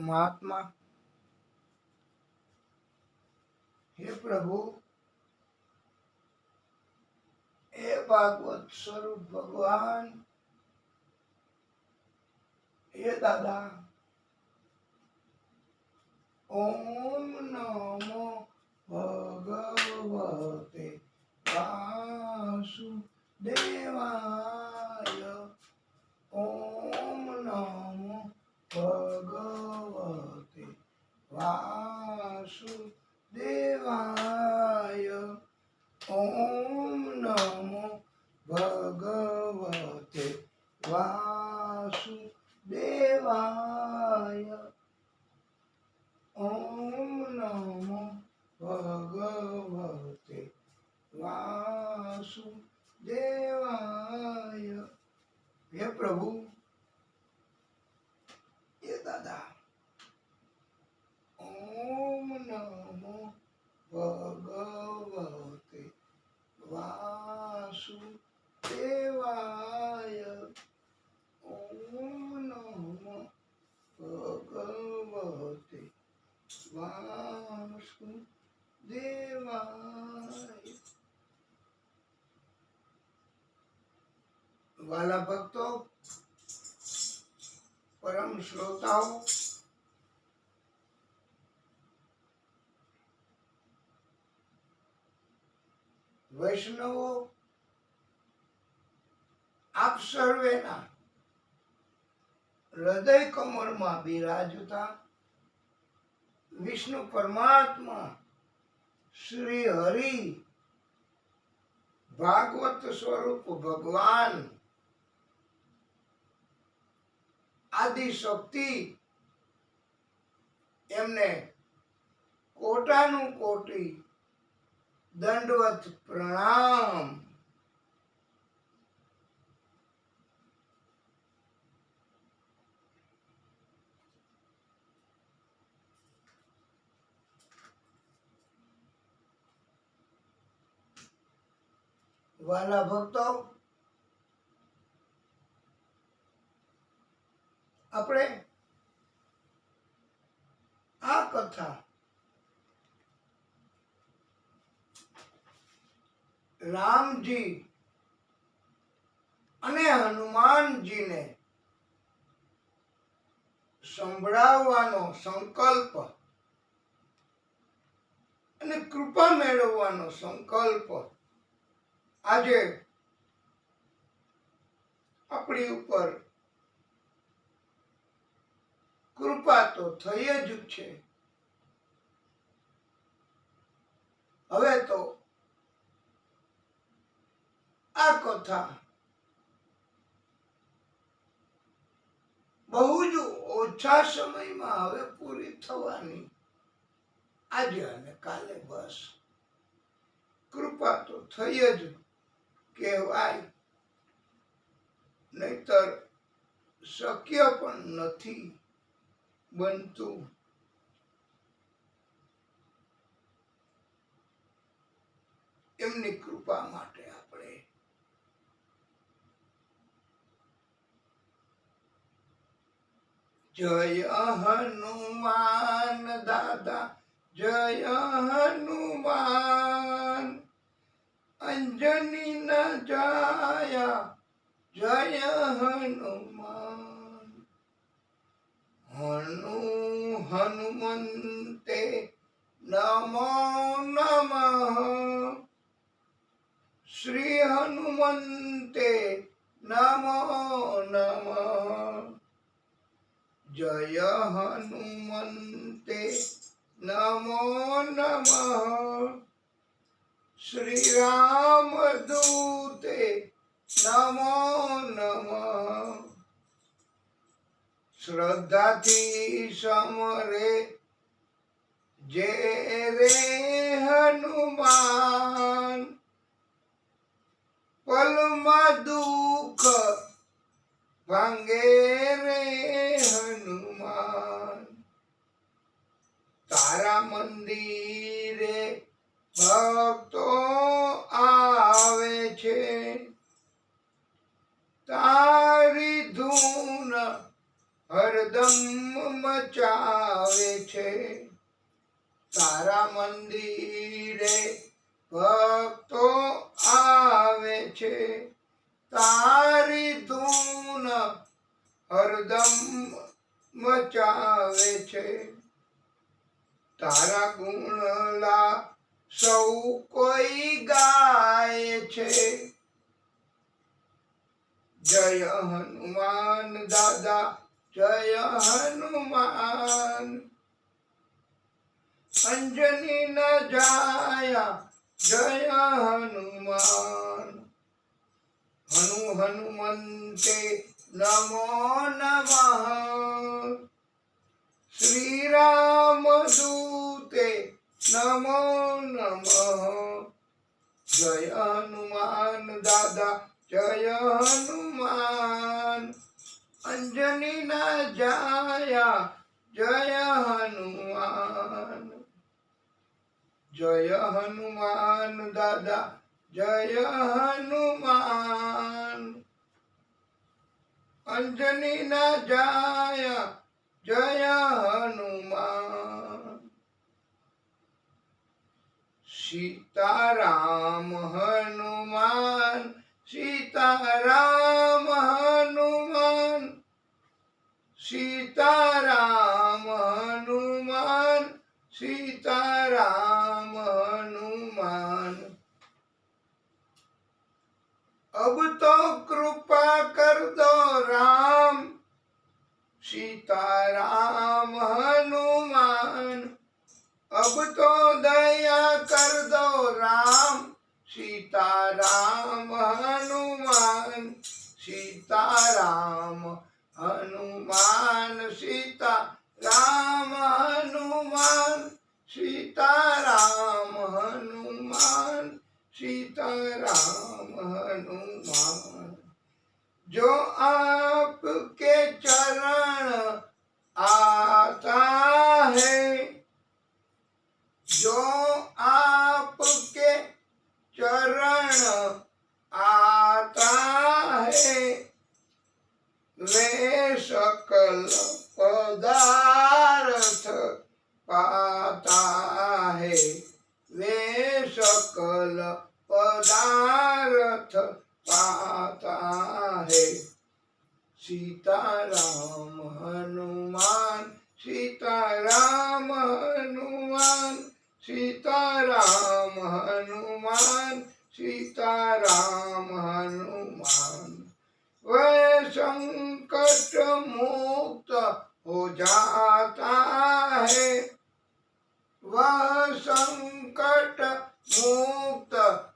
परमात्मा। हे प्रभु, हे भागवत स्वरूप भगवान, हे दादा, ओम नमो भगवते वासुदेवाय। ओम नमो भगवते वासुदेवाय। ओम नमो भगवते वासुदेवाय। ओम नमो भगवते वासुदेवाय। हे प्रभु, हे दादा, ओम नमो भगवते वासुदेवाय। ओम नमो भगवते वासुदेवाय। वाला भक्तों, परम श्रोताओं, वैष्णवो, आप सर्वेना हृदय कमल में बिराजता विष्णु परमात्मा श्री हरि भागवत स्वरूप भगवान आदि शक्ति एमने कोटानु कोटी दंडवत प्रणाम। वाला भक्तों, अपने आ कथा राम जी अने हनुमान जी ने संभळावવાનો संकल्प अने कृपा मेळवવાનો संकल्प आजे अपनी ऊपर कृपा तो थई ज छे। हवे तो आ कथा बहु ज ओछा समय में हवे पूरी थवानी। आज अने काले बस कृपा तो थई ज कहेवाय, नहीतर शक्य पण नथी बनतुं। एमनी कृपा माटे आपणे जय हनुमान दादा, जय हनुमान, अंजनी न जाया जय हनुमान। हनुमन्ते नमो नमः, श्री हनुमन्ते नमो नमः। जय हनुमन्ते नमो नमः, श्री रामदूते नमो नमः। श्रद्धा थी समरे जे रे हनुमान, पल में दुख भांगे रे हनुमान। तारा मंदिरे भक्तो आवे छे, तारी धून હરદમ મચાવે છે. તારા મંદિરે ભક્તો આવે છે. તારી ધૂન હરદમ મચાવે છે. તારા ગુણલા સૌ કોઈ ગાય છે. જય હનુમાન દાદા જય હનુમાન. અંજની ન જાયા જય હનુમાન. હનુમંતે નમો નમઃ. શ્રી રામ દૂતે નમો નમઃ. જય હનુમાન દાદા જય હનુમાન. અંજની ન જાયા જય હનુમાન. જય હનુમાન દાદા જય હનુમાન. અંજની ન જાયા જય હનુમાન. સીતારામ હનુમાન સીતારામ હનુમાન. સીતારામ હનુમાન સીતારામ હનુમાન. अब तो कृपा कर दो राम सीताराम हनुमान. अब तो दया कर दो राम सीताराम हनुमान. सीताराम हनुमान सीताराम हनुमान. सीताराम हनुमान सीताराम हनुमान. जो आपके चरण आता है. जो आपके चरण आता है. वे सकल पदार्थ पाता है. वे सकल पदार्थ पाता है. सीताराम हनुमान सीताराम हनुमान. सीताराम हनुमान सीताराम हनुमान. वह संकट मुक्त हो जाता है. वह संकट मुक्त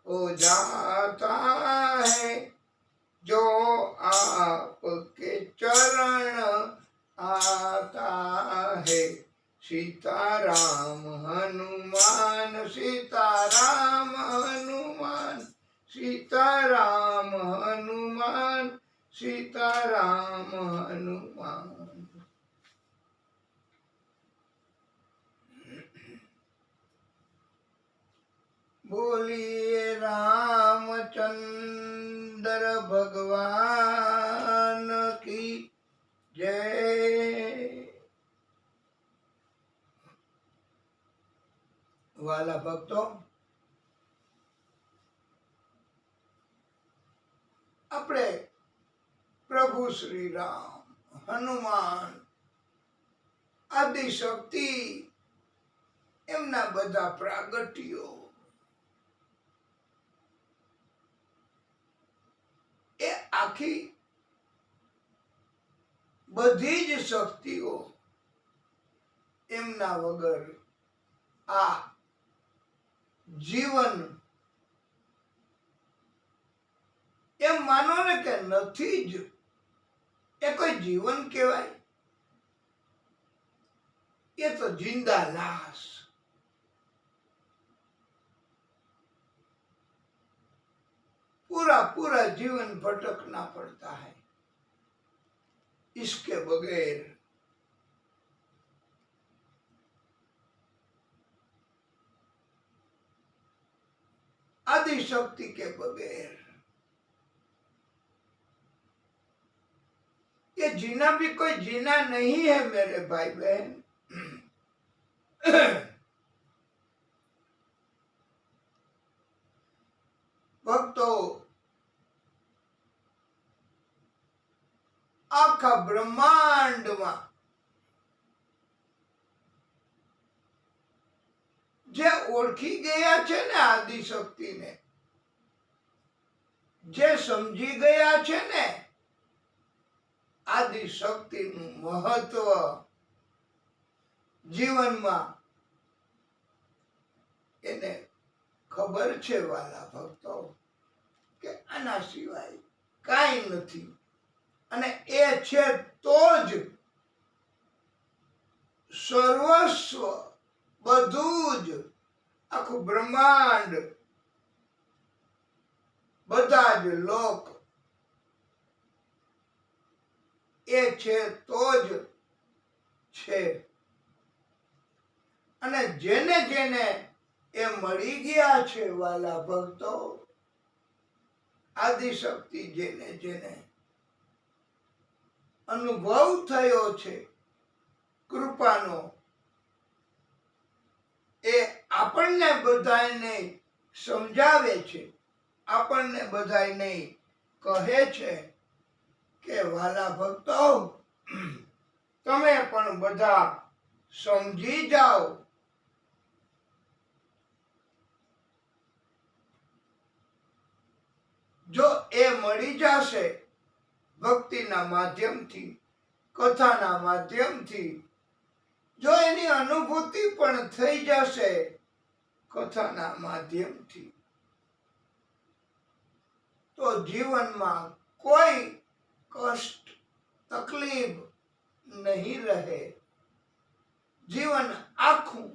हो जाता है. जो आपके चरण आता है. सीताराम हनुमान सीताराम हनुमान. सीताराम हनुमान सीताराम हनुमान. बोलिए रामचंद्र भगवान की जय. वाला भक्तो, આપણે પ્રભુ શ્રી રામ હનુમાન આદિશક્તિ એમના બધા પ્રાગટ્યો એ આખી બધી જ શક્તિઓ એમના વગર આ જીવન એમ માનો ને કે નથી જ. એ કોઈ જીવન કહેવાય? ये तो जिंदा लाश. पूरा पूरा जीवन भटकना पड़ता है इसके बगैर. आदि शक्ति के बगैर. कि जीना भी कोई जीना नहीं है मेरे भाई बहन। भक्तो, आखा ब्रह्માંડમાં જે ઓળખી ગયા છે ને આદિશક્તિને, જે સમજી ગયા છે ને આદિશક્તિનું મહત્વ જીવનમાં, એને ખબર છે વાલા ભક્તો કે આના સિવાય કાંઈ નથી, અને એ છે તો જ સર્વસ્વ, બધું જ, આખું બ્રહ્માંડ, બધા જ લોક એ છે તો જ છે. અને જેને જેને એ મળી ગયા છે વાલા ભક્તો, આદિશક્તિ જેને જેને અનુભવ થયો છે કૃપાનો, એ આપણને બધાને સમજાવે છે, આપણને બધાને કહે છે કે વાલા ભક્તો, તમે પણ બધા સમજી જાઓ. જો એ મળી જશે ભક્તિના માધ્યમથી, કથાના માધ્યમથી, જો એની અનુભૂતિ પણ થઈ જશે કથાના માધ્યમથી, તો જીવનમાં કોઈ કષ્ટ, તકલીફ નહીં રહે. જીવન આખું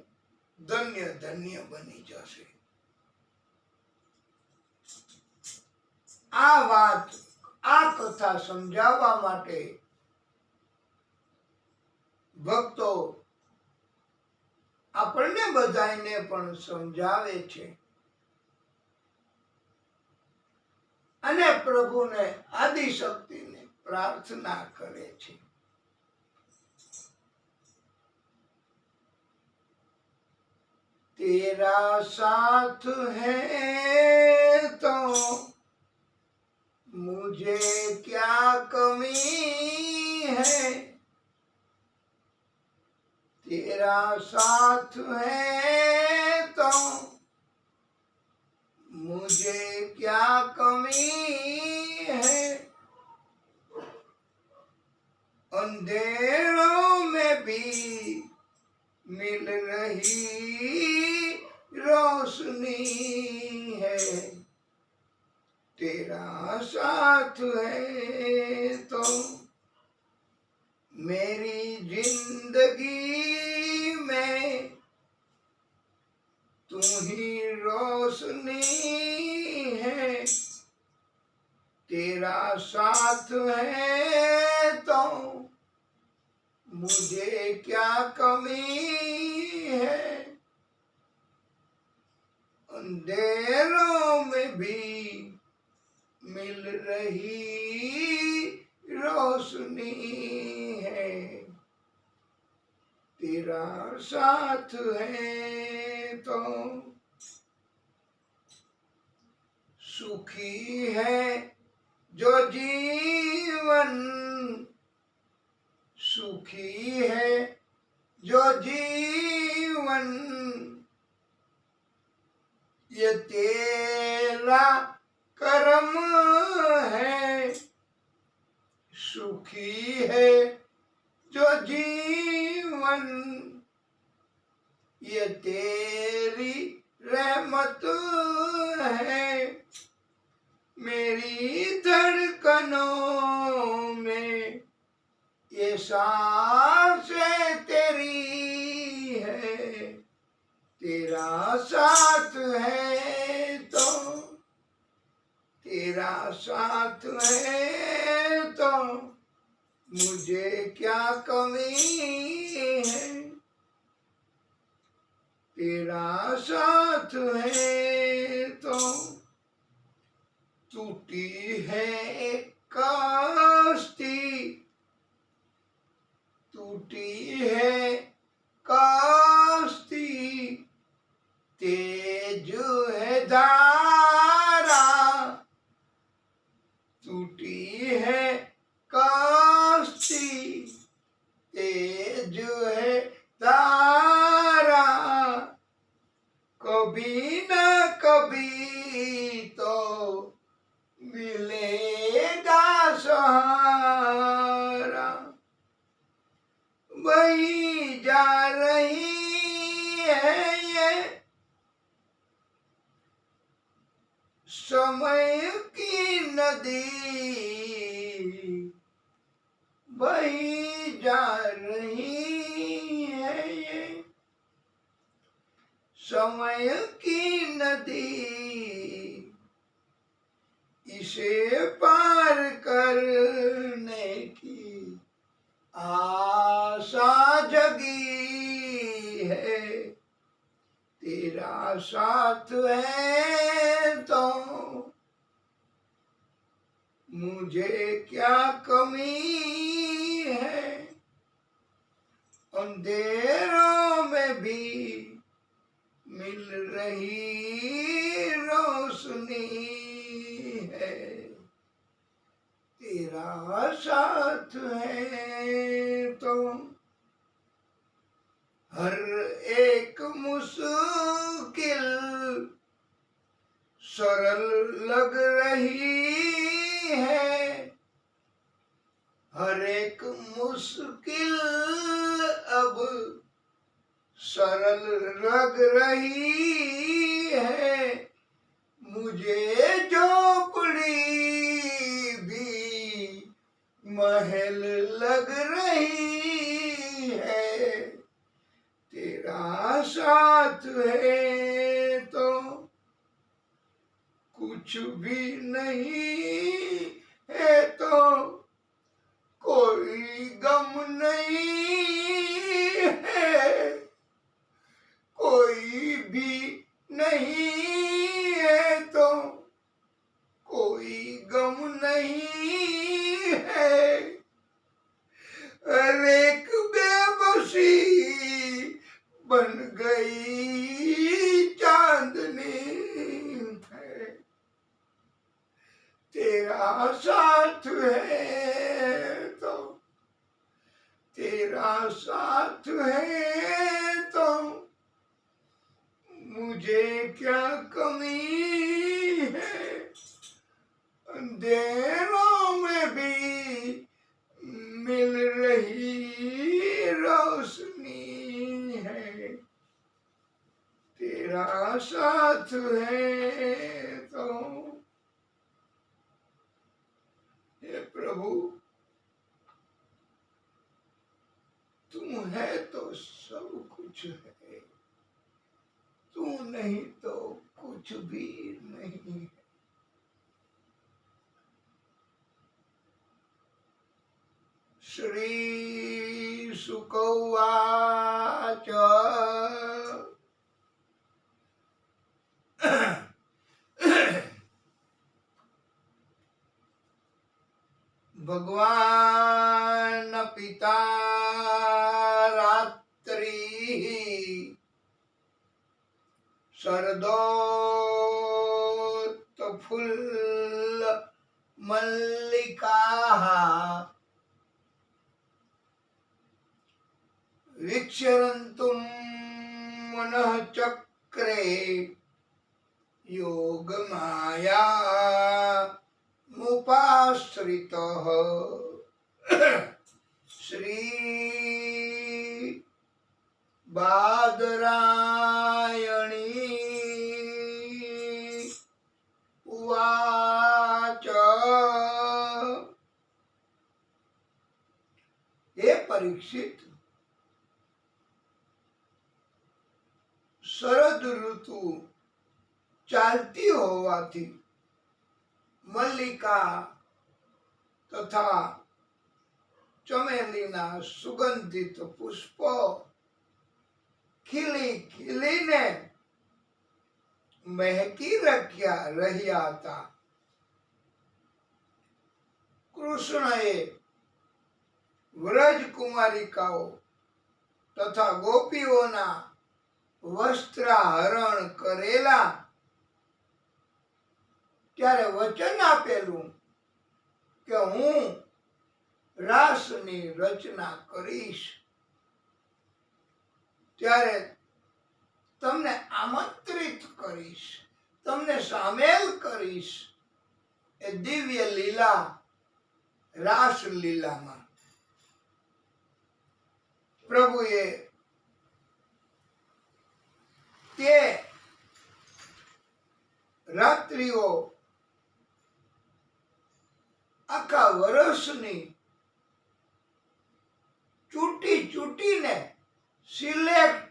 ધન્ય ધન્ય બની જશે. આ વાત, આ કથા સમજાવવા માટે ભક્તો આપણને બધાને પણ સમજાવે છે અને પ્રભુને, આદિશક્તિને પ્રાર્થના કરે છે. तेरा साथ है तो मुझे क्या कमी है, तेरा साथ है तो मुझे क्या कमी है, अंधेरों में भी मिल रही रोशनी है, तेरा साथ है तो मेरी जिंदगी में तू ही रोशनी है, तेरा साथ है तो मुझे क्या कमी है, अंधेरों में भी मिल रही रोशनी है, तेरा साथ है तो सुखी है जो जीवन, सुखी है जो जीवन, ये तेरा कर्म है, सुखी है जो जीवन, ये तेरी रहमत है, मेरी धड़कनों में ये सांसें तेरी है, तेरा साथ है तो, तेरा साथ है तो मुझे क्या कमी है, तेरा साथ है तो टूटी है एक कश्ती नदी बही जा रही है ये समय की नदी, इसे पार करने की आशा जगी है। तेरा साथ है तो मुझे क्या कमी है, अंधेरों में भी मिल रही रोशनी है। तेरा साथ है तो हर एक मुश्किल सरल लग रही है, हर एक मुश्किल अब सरल लग रही है। मुझे झोपड़ी भी महल लग रही है। तेरा साथ है तो कुछ भी नहीं है, तो कोई गम नहीं है, कोई भी नहीं है, तो कोई गम नहीं है। हर एक बेबसी बन गई चांदनी है। तेरा साथ है तो, तेरा साथ है तो मुझे क्या कमी है, अंधेरों में भी मिल रही रोशनी है। तेरा साथ है तो, हे प्रभु तू है तो सब कुछ है, तू नहीं तो कुछ भी नहीं है। श्री शुक उवाच भगवान पिता रात्रि शरदोत्फुल्ल मल्लिकाः विक्षरन्तुं मनः चक्रे योगमाया मुपाश्रितः। श्री बादरायणी उवाच हे परीक्षित, શરદ ઋતુ ચાલતી હોવાથી મલ્લિકા તથા ચમેલીના સુગંધિત પુષ્પો ખીલી ખીલીને મહેકી રહ્યા હતા. કૃષ્ણએ વ્રજ કુમારિકાઓ તથા ગોપીઓના વસ્ત્રાહરણ કરેલા ત્યારે વચન આપેલું કે હું રાસની રચના કરીશ, ત્યારે તમને આમંત્રિત કરીશ, તમને સામેલ કરીશ એ દિવ્ય લીલા રાસ લીલામાં. પ્રભુએ તે રાત્રિઓ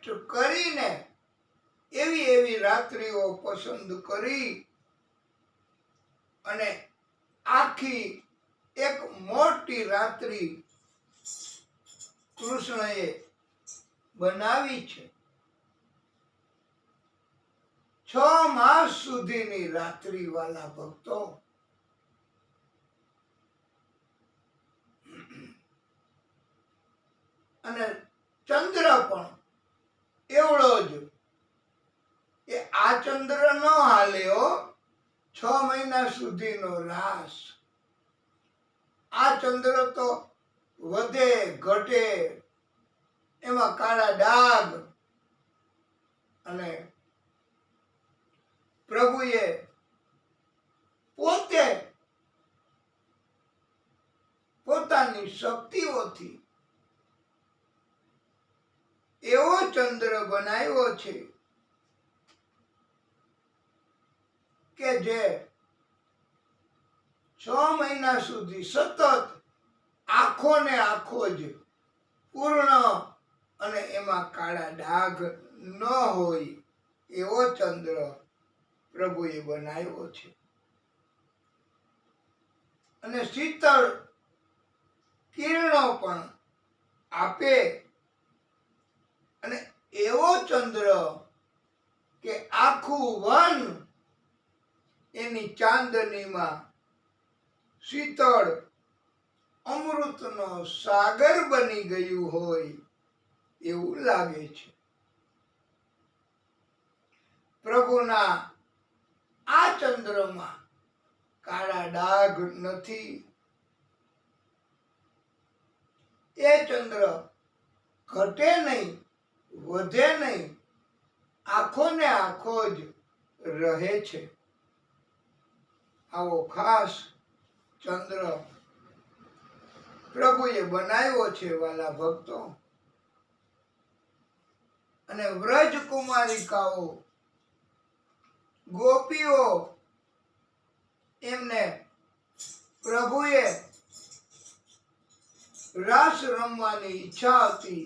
ટેસ્ટ કરીને એવી એવી રાત્રિઓ પસંદ કરી અને આખી એક મોટી રાત્રિ કૃષ્ણએ બનાવી છે. 6 માસ સુધીની રાત્રિ વાલા ભક્તો. અને ચંદ્ર પણ એવડો જ. એ આ ચંદ્ર ન હાલ્યો 6 મહિના સુધીનો રાસ. આ ચંદ્ર તો વધે ઘટે, એમાં કાળા ડાઘ. અને પ્રભુએ પોતે પોતાની શક્તિઓથી એવો ચંદ્ર બનાવ્યો છે કે જે 6 મહિના સુધી સતત આખો ને આખો જ પૂર્ણ અને એમાં કાળા ડાઘ ન હોય એવો ચંદ્ર પ્રભુએ બનાવ્યો છે. અને શીતળ કિરણો પણ આપે. અને એવો ચંદ્ર કે આખું વન એની ચાંદનીમાં શીતળ અમૃતનો સાગર બની ગયું હોય એવું લાગે છે. પ્રભુના આ ચંદ્રમાં કાળા ડાઘ નથી. એ ચંદ્ર ઘટે નહીં, વધે નહીં, આખો ને આખો જ રહે છે. આવો ખાસ ચંદ્ર પ્રભુએ બનાવ્યો છે વાલા ભક્તો. અને વ્રજ કુમારિકાઓ, ગોપીઓ, એમને પ્રભુએ રાસ રમવાની ઈચ્છા હતી.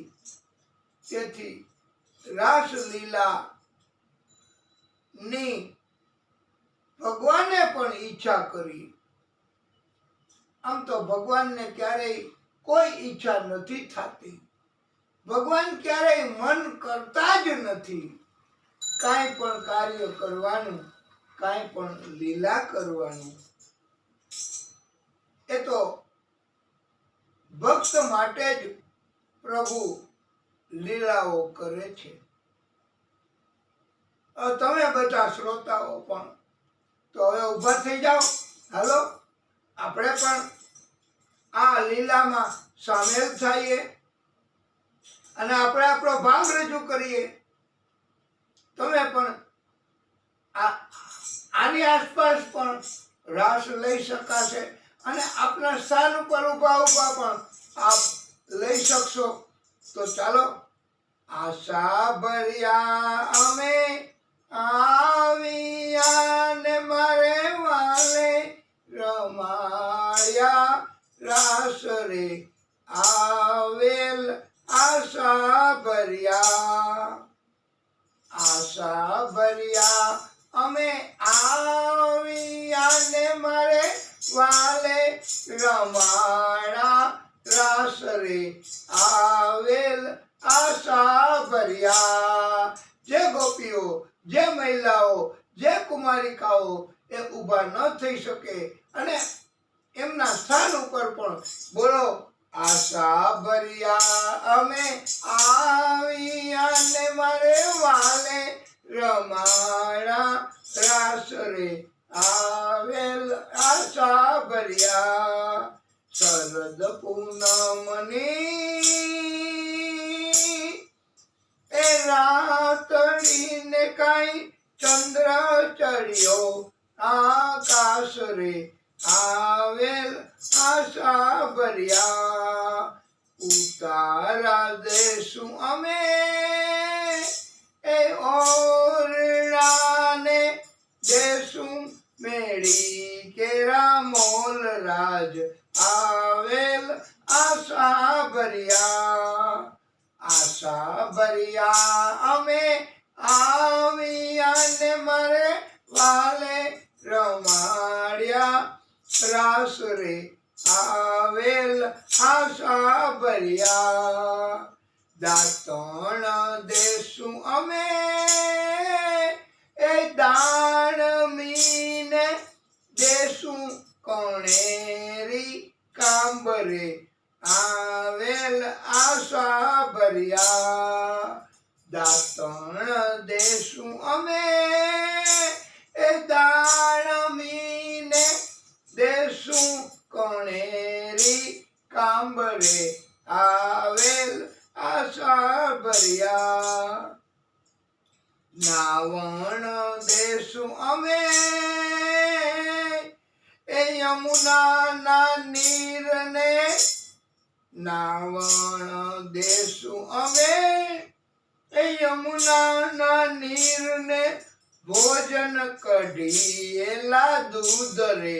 તેથી રાસલીલા ની ભગવાને પણ ઈચ્છા કરી. આમ તો ભગવાનને ક્યારેય કોઈ ઈચ્છા નથી થતી. ભગવાન ક્યારેય મન કરતા જ નથી કાંઈ પણ કાર્ય કરવાનું, કાંઈ પણ લીલા કરવાનું. એ તો ભક્ત માટે જ પ્રભુ લીલાઓ કરે છે. તમે બધા શ્રોતાઓ પણ તો હવે ઊભા થઈ જાઓ. હાલો, આપણે પણ આ લીલામાં સામેલ થઈએ અને આપણે આપણો ભાગ રજૂ કરીએ. તમે પણ આની આસપાસ પણ રાસ લઈ શકાશે અને આપના સ્થાન ઉપર ઊભા ઊભા પણ આપ લઈ શકશો. તો ચાલો, આશા ભર્યા અમે આવ્યા ને મારે વાલે રમાયા રાસ રે આવેલ. આશા ભર્યા અમે આવ્યા ને મારે વાલે રમાડા રાસ રે આવેલ. આશા ભર્યા. જે ગોપીઓ, જે મહિલાઓ, જે કુમારિકાઓ એ ઊભા ન થઈ શકે અને એમના સ્થાન ઉપર પણ બોલો, આશા ભર્યા અમે આવ્યા ને મારે વાલે રમાડા રાસ રે આવેલ. આશા ભર્યા. શરદ પૂનમની એ રાતડી ને કાંઈ ચંદ્ર ચડ્યો આકાશ રે આવેલ. આશા ભર્યા. ઉતારા દેશું અમે એ ઓરડાને દેશું મેળી કેરા મોલ રાજ આવેલ. આશા ભર્યા. આશા આશા ભર્યા અમે આવ્યા ને મારે વાલે રમાડ્યા રાસ રે આવેલ આશા ભર્યા દાતણ દેશું અમે એ દાણ મીને દેશું કોણેરી કાંબરે આવેલ આશા ભર્યા દાતણ દેશું અમે એ દાણ મીને દેશું કોણેરી કાંબરે આવેલ આશા ભર્યા નાવણ દેશું અમે એ યમુનાના નીરને નાવણ દેશું અમે એ યમુનાના નીરને ભોજન કઢીએલા દૂધ રે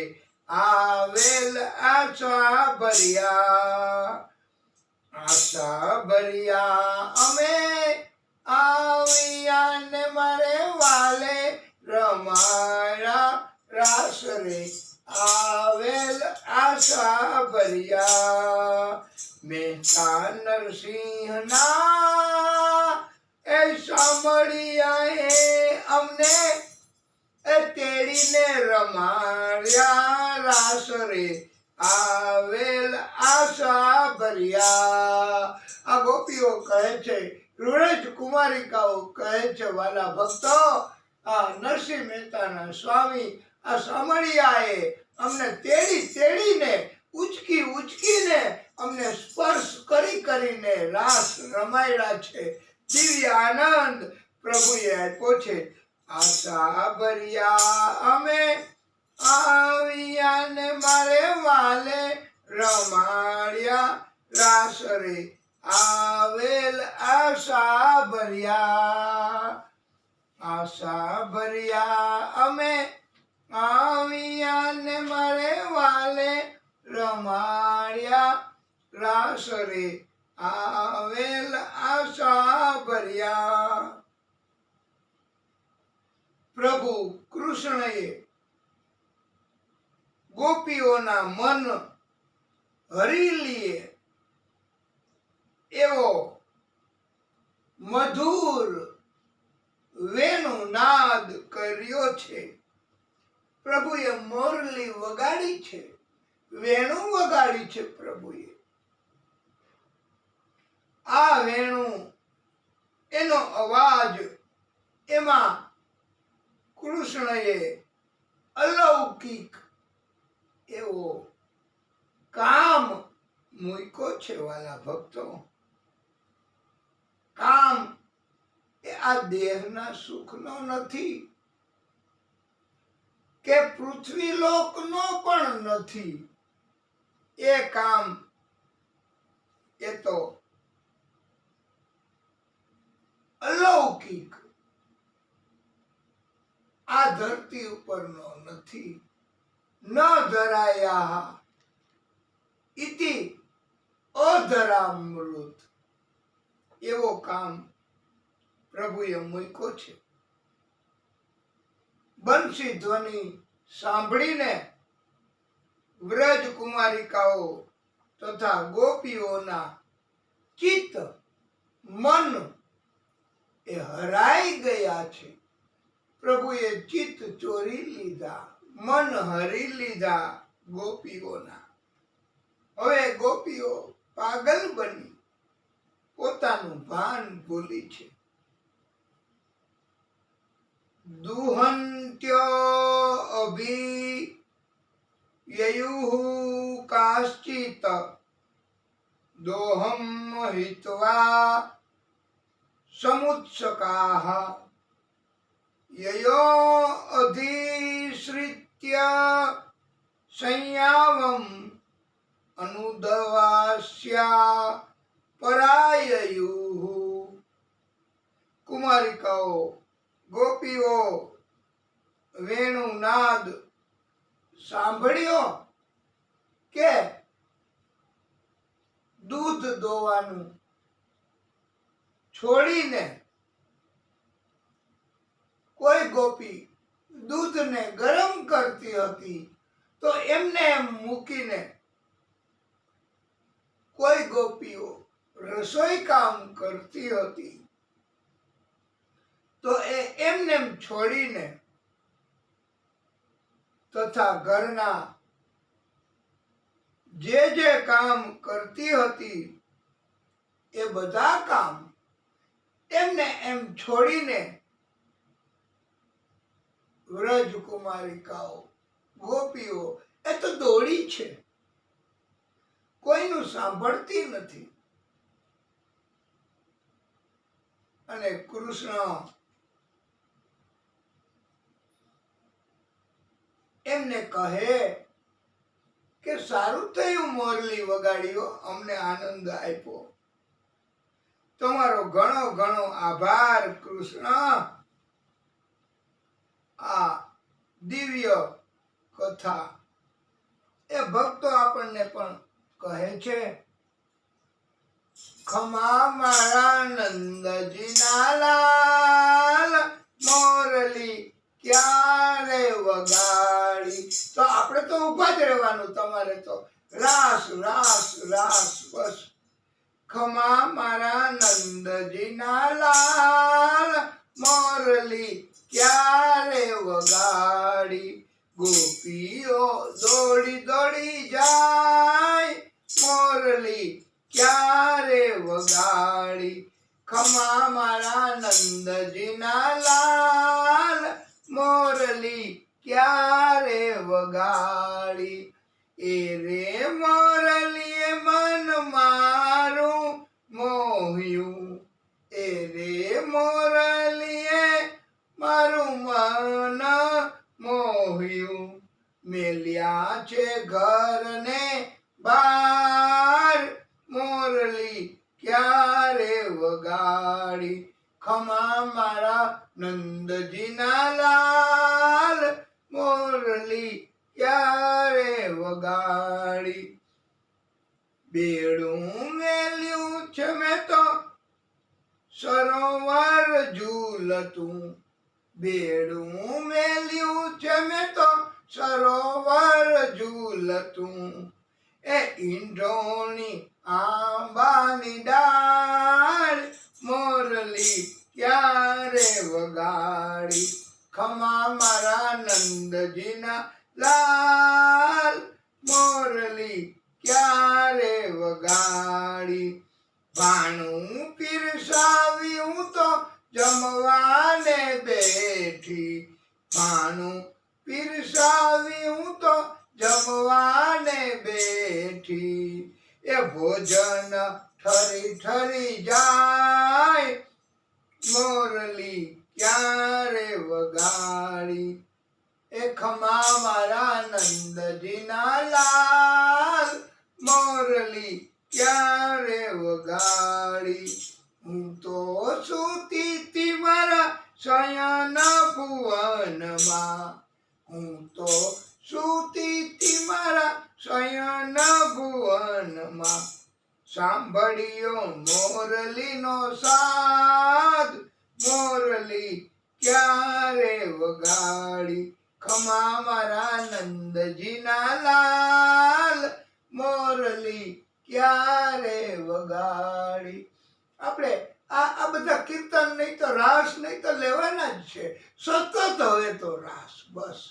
આવેલ આશા ભર્યા આશા ભર્યા અમે આવ્યા ને મારે વાલે રમાયા રાસ રે આવેલ આશા ભર્યા મહેતા નરસિંહના એ સાંભળ્યા એ અમને એ તેડીને રમાડ્યા રાસ રે આવેલ આશા ભર્યા આ ગોપીઓ કહે છે, રૂરજ કુમારિકાઓ કહે છે, વાલા ભક્તો આ નરસિંહ મહેતાના સ્વામી આ સામળિયાએ અમને તેડીને ઉચકીને અમને સ્પર્શ કરીને રાસ રમાયડા છે. દિવ્ય આનંદ પ્રભુએ આપ્યો છે. આશા ભર્યા અમે આવ્યા ને મારે વાલે રમાડ્યા રાસ રે આવેલ આશા ભર્યા આશા ભર્યા અમે આવ્યા ને મારે વાલે રમાડ્યા રાસ રે આવેલ આશા ભર્યા. પ્રભુ કૃષ્ણએ ગોપીઓના મન હરી લીએ એવો મધુર વેણુનાદ કર્યો છે. પ્રભુએ મોરલી વગાડી છે, વેણુ વગાડી છે. પ્રભુએ આ વેણુ એનો અવાજ એમાં કૃષ્ણએ અલૌકિક એવો કામ મૂક્યો છે. વાલા ભક્તો, કામ એ આ દેહના સુખનો નથી કે પૃથ્વી લોકનો પણ નથી. એ કામ એ તો અલૌકિક આ ધરતી ઉપરનો નથી. ન ધરાયા ઇતિ અધરામૃત એવો કામ પ્રભુએ મૂક્યો છે. બંસી ધ્વનિ સાંભળીને વ્રજ કુમારિકાઓ તથા ગોપીઓના ચિત્ત મન એ હરાઈ ગયા છે. પ્રભુએ ચિત્ત ચોરી લીધા, મન હરી લીધા ગોપીઓના. હવે ગોપીઓ પાગલ બની પોતાનું ભાન ભૂલી છે. દુહંત્યો અભિ યયુઃ કાશ્ચિત દોહમ હિત્વા સમુત્સકાઃ યયો અધિશ્રિત્ય સંયાવમ અનુદવાસ્યા પરાયયુઃ. કુમારિકાઓ ગોપીઓ વેણુનાદ સાંભળ્યો કે દૂધ દોવાનું છોડીને કોઈ ગોપી દૂધને ગરમ કરતી હતી તો એમને એમ મૂકીને કોઈ ગોપીઓ રસોઈ કામ કરતી હતી તો એમને એમ છોડીને તથા ઘરના જે કામ કરતી હતી એ બધા કામ એમને એમ છોડીને વ્રજકુમારિકાઓ ગોપીઓ એ તો દોડી છે, કોઈનું સાંભળતી નથી. અને કૃષ્ણ એમને કહે કે સારું થયું મોરલી વગાડ્યો, અમને આનંદ આપ્યો, તમારો ઘણો ઘણો આભાર કૃષ્ણ. આ દિવ્ય કથા એ ભક્તો આપણને પણ કહે છે, ખમા મારા નંદજીના લાલ, મોરલી ક્યારે વગાડી. તો આપણે તો ઉભા જ રહેવાનું, તમારે તો રાસ રાસ રાસ બસ. ખમા મારા નંદજીના લાલ, મોરલી ક્યારે વગાડી. ગોપીઓ દોડી દોડી જાય, મોરલી ક્યારે વગાડી. ખમા મારા નંદજીના લાલ, મોરલી ક્યારે વગાડી. એ રે મોરલીએ મન મારું મોહ્યું, એ રે મોરલીએ મારું મન મોહ્યું. મેલ્યા છે ઘરને બાર, મોરલી ક્યારે વગાડી. ખમા મારા નંદજીના લાલ, મોરલી ક્યારે વગાડી. બેડું મેલ્યું છે મેં તો સરોવર ઝૂલતું, બેડું મેલ્યું છે મેં તો સરોવર ઝૂલતું. એ ઈંઢોણી આંબાની ડાળ, મોરલી ક્યારે વગાડી. ખમા મારા નંદજીના લાલ, મોરલી ક્યારે વગાડી. ભાણું પીરસાવ્યું તો જમવાને બેઠી, ભાણું પીરસાવ્યું તો જમવાને બેઠી. એ ભોજન ઠરી ઠરી જાય, મોરલી ક્યારે વગાડી. એ ખમા મારા નંદજીના લાલ, મોરલી ક્યારે વગાડી. હું તો સૂતી તી મારા શયન ભુવનમાં, હું તો સૂતી તી મારા શયન ભુવનમાં. સાંભળ્યો મોરલીનો સાદ, મોરલી ક્યારે વગાડી. ખમા મારા નંદજીના લાલ, મોરલી ક્યારે વગાડી. આપણે આ બધા કીર્તન નહીં તો રાસ નહીં તો લેવાના જ છે, સતત હવે તો રાસ બસ.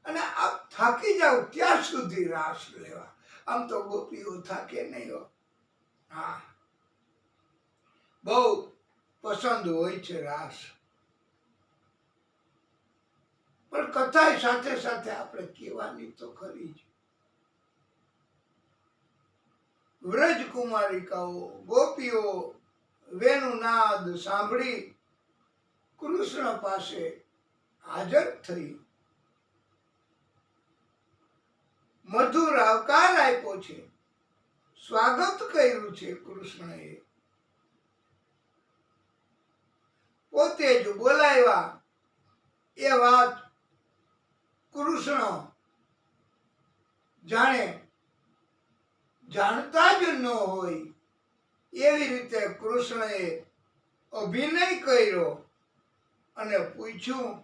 અને આપ થાકી જાવ ત્યાં સુધી રાસ લેવા. આમ તો ગોપીઓ થાકે નહીં હો. હા, બહુ પસંદ હોય છે રાસ, પણ કથા સાથે સાથે આપણે કહેવાની તો ખરી જ. વ્રજ કુમારિકાઓ ગોપીઓ વેણુનાદ સાંભળી કૃષ્ણ પાસે હાજર થઈ, મધુર આવકાર આપ્યો છે, સ્વાગત કર્યું છે કૃષ્ણએ. પોતે જ બોલાવ્યા એ વાત કૃષ્ણ જાણે જાણતા જ ન હોય એવી રીતે કૃષ્ણએ અભિનય કર્યો અને પૂછ્યું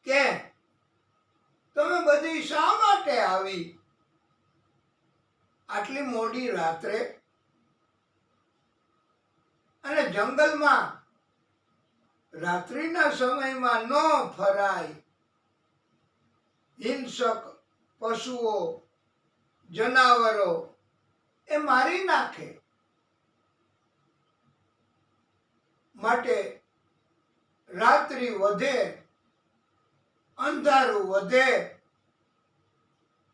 કે તમે બધી શા માટે આવી આટલી મોડી રાત્રે અને જંગલમાં રાત્રિના સમયમાં ન ફરાય, હિંસક પશુઓ જનાવરો એ મારી નાખે, માટે રાત્રિ વધે અંધારું વધે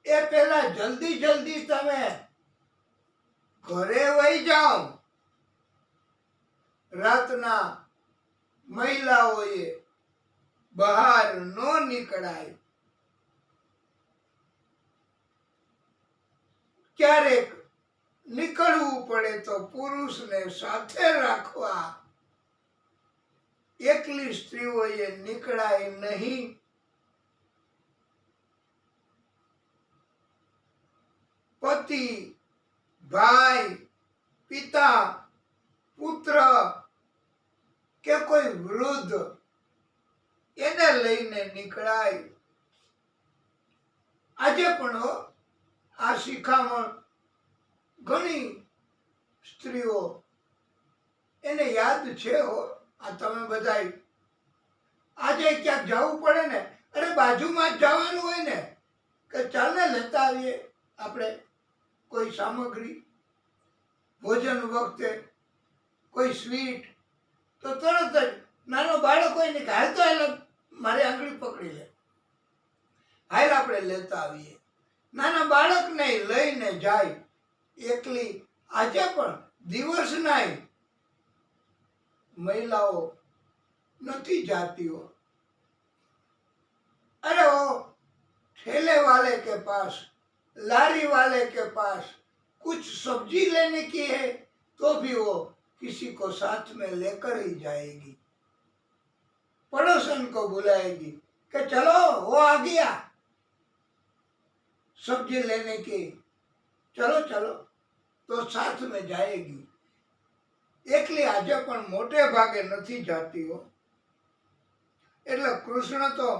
એ પહેલા જલ્દી જલ્દી તમે ઘરે વહી જાઓ. રાતના મહિલાઓએ બહાર ન નીકળાય. ક્યારેક નીકળવું પડે તો પુરુષને સાથે રાખવા. એકલી સ્ત્રીઓએ નીકળાય નહીં. પતિ, ભાઈ, પિતા, પુત્ર કે કોઈ વૃદ્ધ એને લઈને નીકળાય. આજે પણ આ શિખામણ ઘણી સ્ત્રીઓ એને યાદ છે. આ તમે બધાય આજે ક્યાંક જવું પડે ને, અરે બાજુમાં જ જવાનું હોય ને કે ચાલ ને લેતા આવીએ આપણે કોઈ સામગ્રી, ભોજન વખતે કોઈ સ્વીટ, તો તરત જ નાનો બાળક હોય ને કે હાલ તો હાલ મારી આંગળી પકડી લે, હાલ આપણે લેતા આવીએ. નાના બાળકને લઈને જાય એકલી. આજે પણ દિવસના મહિલાઓ નથી જાતીઓ. अरे वो ठेले वाले के पास, लारी वाले के पास कुछ सब्जी लेने की है तो भी वो किसी को साथ में लेकर ही जाएगी. पड़ोसन को बुलाएगी कि चलो वो आ गया सब्जी लेने की, चलो चलो, तो साथ में जाएगी. એકલી આજે પણ મોટે ભાગે નથી જાતીઓ. એટલે કૃષ્ણ તો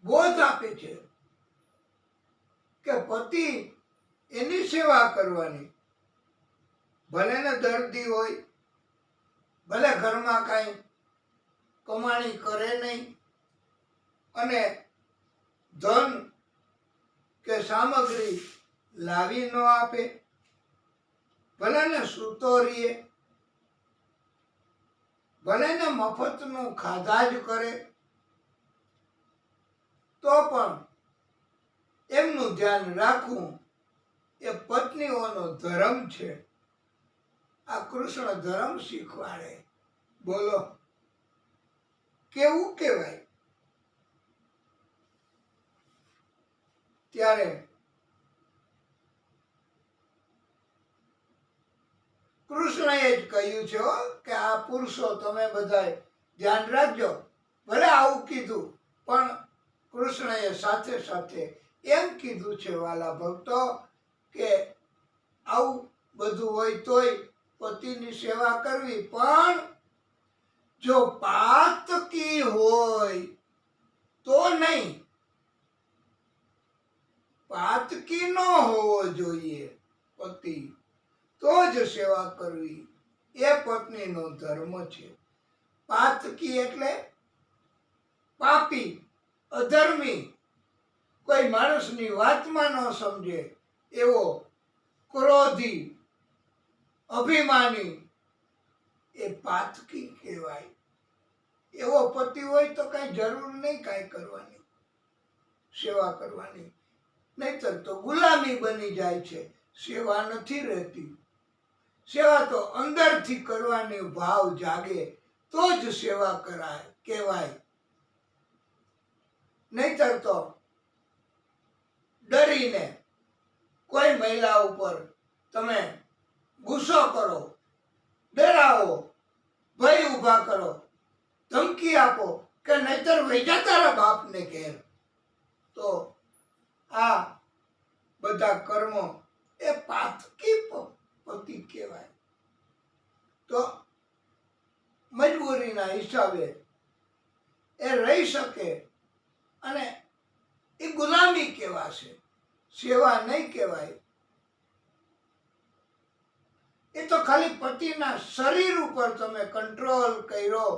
બોધ આપે છે કે પતિ એની સેવા કરવાની. ભલે ને દર્દી હોય, ભલે ઘરમાં કાંઈ કમાણી કરે નહીં અને ધન કે સામગ્રી લાવી ન આપે, ભલે ને સૂતો રહીએ, ભલે ને મફતનું ખાધા જ કરે, તો પણ એમનું ધ્યાન રાખવું એ પત્નીઓનો ધર્મ છે. આ કૃષ્ણ ધર્મ શીખવાડે. બોલો કેવું કહેવાય. ત્યારે કૃષ્ણએ જ કહ્યું છે કે આ પુરુષો તમે બધા ધ્યાન રાખજો. ભલે આવું કીધું, પણ કૃષ્ણએ સાથે સાથે એમ કીધું છે વાલા ભક્તો કે આવું બધું હોય તોય પતિની સેવા કરવી, પણ જો પાતકી હોય તો નહીં. પાતકી ન હોવો જોઈએ પતિ, તો જ સેવા કરવી એ પત્નીનો ધર્મ છે. પાતકી એટલે પાપી, અધર્મી, કોઈ માણસની વાતમાં ન સમજે એવો, ક્રોધી, અભિમાની, એ પાતકી કહેવાય. એવો પતિ હોય તો કઈ જરૂર નહીં કાંઈ કરવાની, સેવા કરવાની. નહીતર તો ગુલામી બની જાય છે, સેવા નથી રહેતી. સેવા તો અંદરથી કરવાની ભાવ જાગે તો જ સેવા કરાય કહેવાય. નહીતર તો ડરીને કોઈ મહિલા ઉપર તમે ગુસ્સો કરો, ડરાવો, ભય ઊભા કરો, ધમકી આપો કે નહીતર વહી જા તારા બાપને ઘેર, તો આ બધા કર્મો એ પાતકી પતિ કહેવાય. તો મજબૂરીના હિસાબે એ રહી શકે અને એ ગુલામી કહેવાશે, સેવા નહીં કહેવાય. એ તો ખાલી પતિના શરીર ઉપર તમે કંટ્રોલ કર્યો,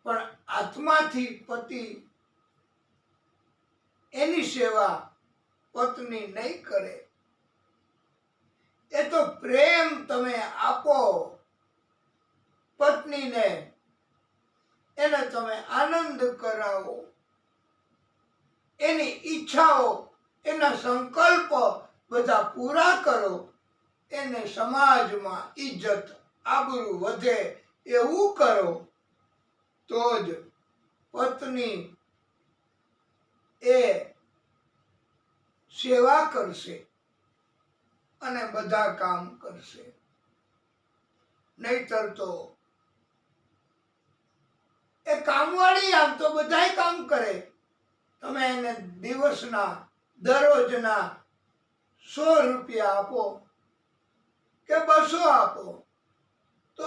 પણ આત્માથી પતિ એની સેવા પત્ની નહીં કરે. એ તો પ્રેમ તમે આપો પત્નીને, એને તમે આનંદ કરાવો, એની ઈચ્છાઓ, એના સંકલ્પો બધા પૂરા કરો, એને સમાજમાં ઇજ્જત આબરૂ વધે એવું કરો, તો જ પત્ની એ સેવા કરશે અને બધા કામ કરશે. નહીતર તો એ કામવાળી આમ તો બધાય કામ કરે, તમે એને દિવસના દરરોજના 100 રૂપિયા આપો કે 200 આપો, તો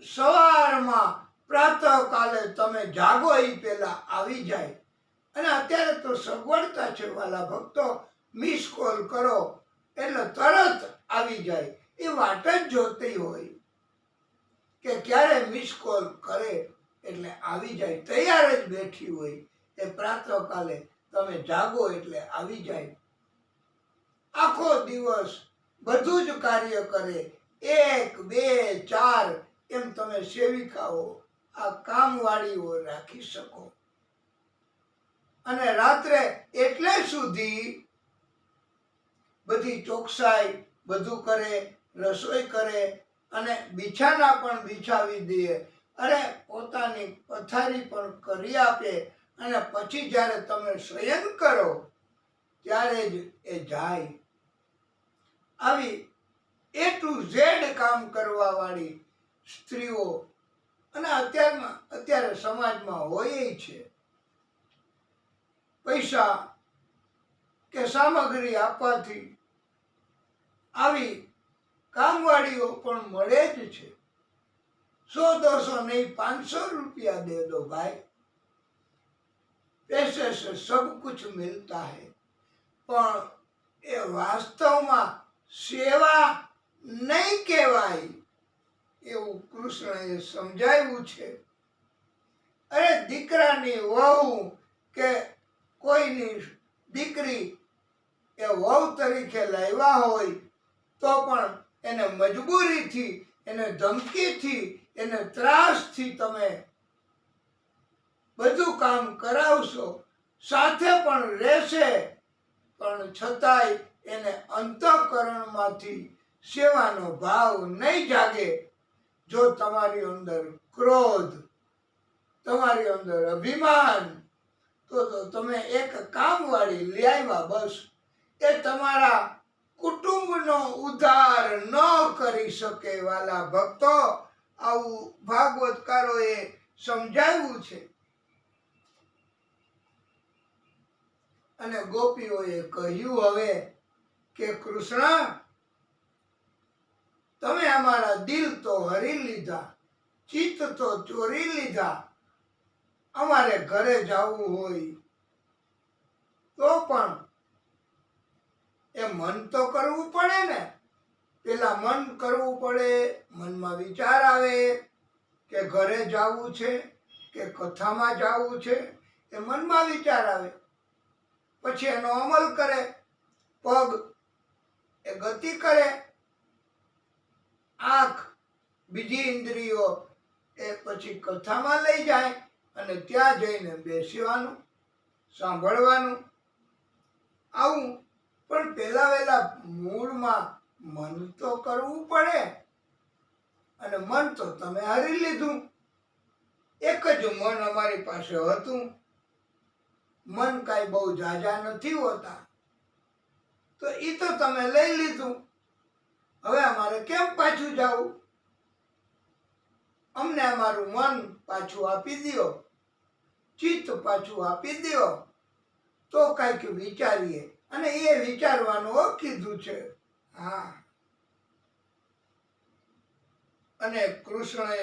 સવારમાં પ્રાતઃકાલે તમે જાગો એ પહેલા આવી જાય. અને અત્યારે તો સગવડતા છે વાલા ભક્તો, મિસ કોલ કરો એટલે તરત આવી જાય. એ વાટ જ જોતી હોય કે ક્યારે મિસ કોલ કરે એટલે આવી જાય, તૈયાર જ બેઠી હોય. એ પ્રાતઃકાલે તમે જાગો એટલે આવી જાય. આખો દિવસ બધું જ કાર્ય કરે, 1, 2, 4 એમ તમે સેવિકાઓ આ કામવાળીઓ રાખી શકો. અને રાત્રે એટલે સુધી બધી ચોકસાઈ બધું કરે, રસોઈ કરે અને બિછાના પણ બિછાવી દે અને પોતાની પથારી પણ કરી આપે. અને પછી જ્યારે તમે શયન કરો ત્યારે જ એ જાય. આવી A to Z કામ કરવા વાળી સ્ત્રીઓ અને અત્યારે સમાજમાં હોય છે. પૈસા કે સામગ્રી આપવાથી આવી કામવાળીઓ પણ મળે જ છે. 100, 200 નહીં, 500 રૂપિયા દે દો ભાઈ, पैसे से सब कुछ मिलता है. પણ એ વાસ્તવમાં સેવા નહીં કહેવાય એવું કૃષ્ણએ સમજાવ્યું છે. અરે દીકરાની વહુ કે કોઈની દીકરી એ વહુ તરીકે લાવ્યા હોય તો પણ એને મજબૂરીથી, એને ધમકીથી, એને ત્રાસથી તમે બધું કામ કરાવશો, સાથે પણ રહેશે, પણ છતાંય એને અંતઃકરણમાંથી સેવાનો ભાવ નહીં જાગે. જો તમારી અંદર ક્રોધ, તમારી અંદર અભિમાન, તો તમે એક કામવાળી લઈ આવ્યા, બસ. એ તમારા કુટુંબનો ઉદ્ધાર ન કરી શકે વાલા ભક્તો. આવું ભાગવતકારોએ સમજાવ્યું છે. અને ગોપીઓએ કહ્યું હવે કે કૃષ્ણ, તમે અમારા દિલ તો હરી લીધા, ચિત્ત તો ચોરી લીધા. અમારે ઘરે જવું હોય તો પણ એ મન તો કરવું પડે ને. પેલા મન કરવું પડે, મનમાં વિચાર આવે કે ઘરે જવું છે કે કથામાં જવું છે, એ મનમાં વિચાર આવે. પછી એનો અમલ કરે, પગ એ ગતિ કરે, આંખ, બીજી ઇન્દ્રિયો એ પછી કથામાં લઈ જાય અને ત્યાં જઈને બેસવાનું, સાંભળવાનું. આવું પણ પહેલા વહેલા મૂળમાં મન તો કરવું પડે. અને મન તો તમે હારી લીધું. એક જ મન અમારી પાસે હતું. મન કાંઈ બહુ ઝાઝા નથી હોતા, તો એ તો તમે લઈ લીધું. હવે અમારે કેમ પાછું જવું? અમને અમારું મન પાછું આપી દો, ચિત્ત પાછું આપી દો, તો કાંઈક વિચારીએ. અને એ વિચારવાનું કીધું છે. હા, અને કૃષ્ણએ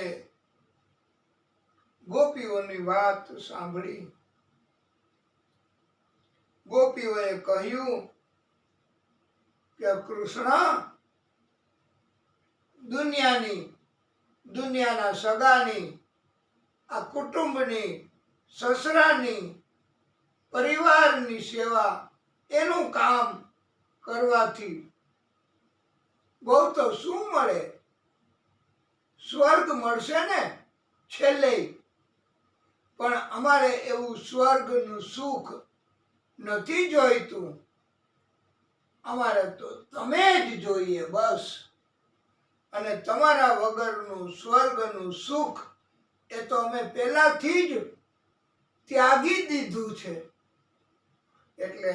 ગોપીઓની વાત સાંભળી. ગોપીઓએ કહ્યું કે કૃષ્ણ, દુનિયાના સગાની, આ કુટુંબની, સસરાની, પરિવારની સેવા, એનું કામ કરવાથી બહુ તો શું મળે? સ્વર્ગ મળશે ને છેલ્લે, પણ અમારે એવું સ્વર્ગનું સુખ નથી જોઈતું. અમારે તો તમે જ જોઈએ બસ. અને તમારા વગરનું સ્વર્ગનું સુખ એ તો અમે પહેલાથી જ ત્યાગી દીધું છે. એટલે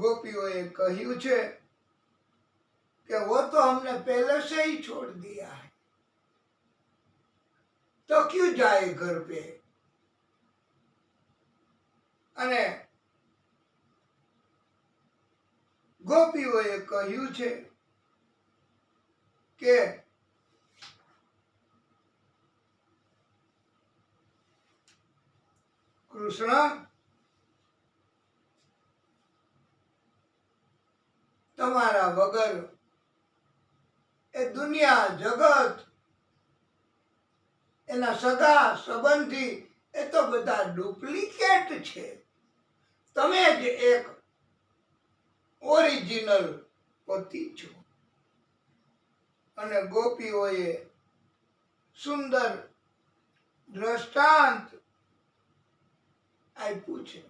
ગોપીઓએ કહ્યું છે કે वो तो हमने पहले से ही छोड़ दिया है, तो क्यों जाए घर पे. અને ગોપીઓએ કહ્યું છે કે કૃષ્ણ, તમારા વગર એ દુનિયા જગત, એના સગા સંબંધી એ તો બધા ડુપ્લિકેટ છે. તમે જ એક ઓરિજિનલ પતિ છો. અને ગોપીઓએ સુંદર દ્રષ્ટાંત આપ્યું છે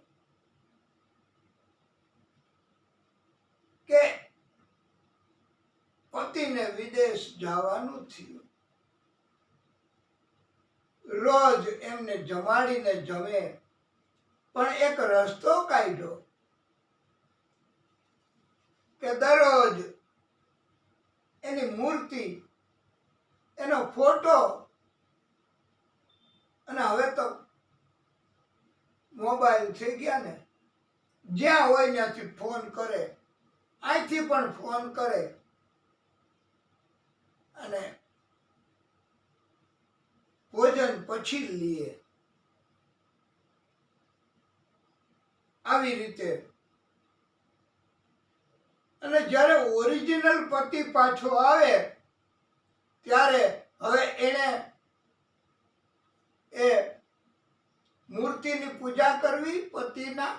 કે પતિને વિદેશ જવાનું થયું, રોજ એમને જમાડીને જમે, પણ એક રસ્તો કાઢ્યો કે દરરોજ એની મૂર્તિ, એનો ફોટો, અને હવે તો મોબાઈલ થઈ ગયા ને, જ્યાં હોય ત્યાંથી ફોન કરે, અહીંથી પણ ફોન કરે, અને ભોજન પછી લઈએ. આવી રીતે. અને જ્યારે ઓરિજિનલ પતિ પાછો આવે ત્યારે હવે એને એ મૂર્તિની પૂજા કરવી, પતિના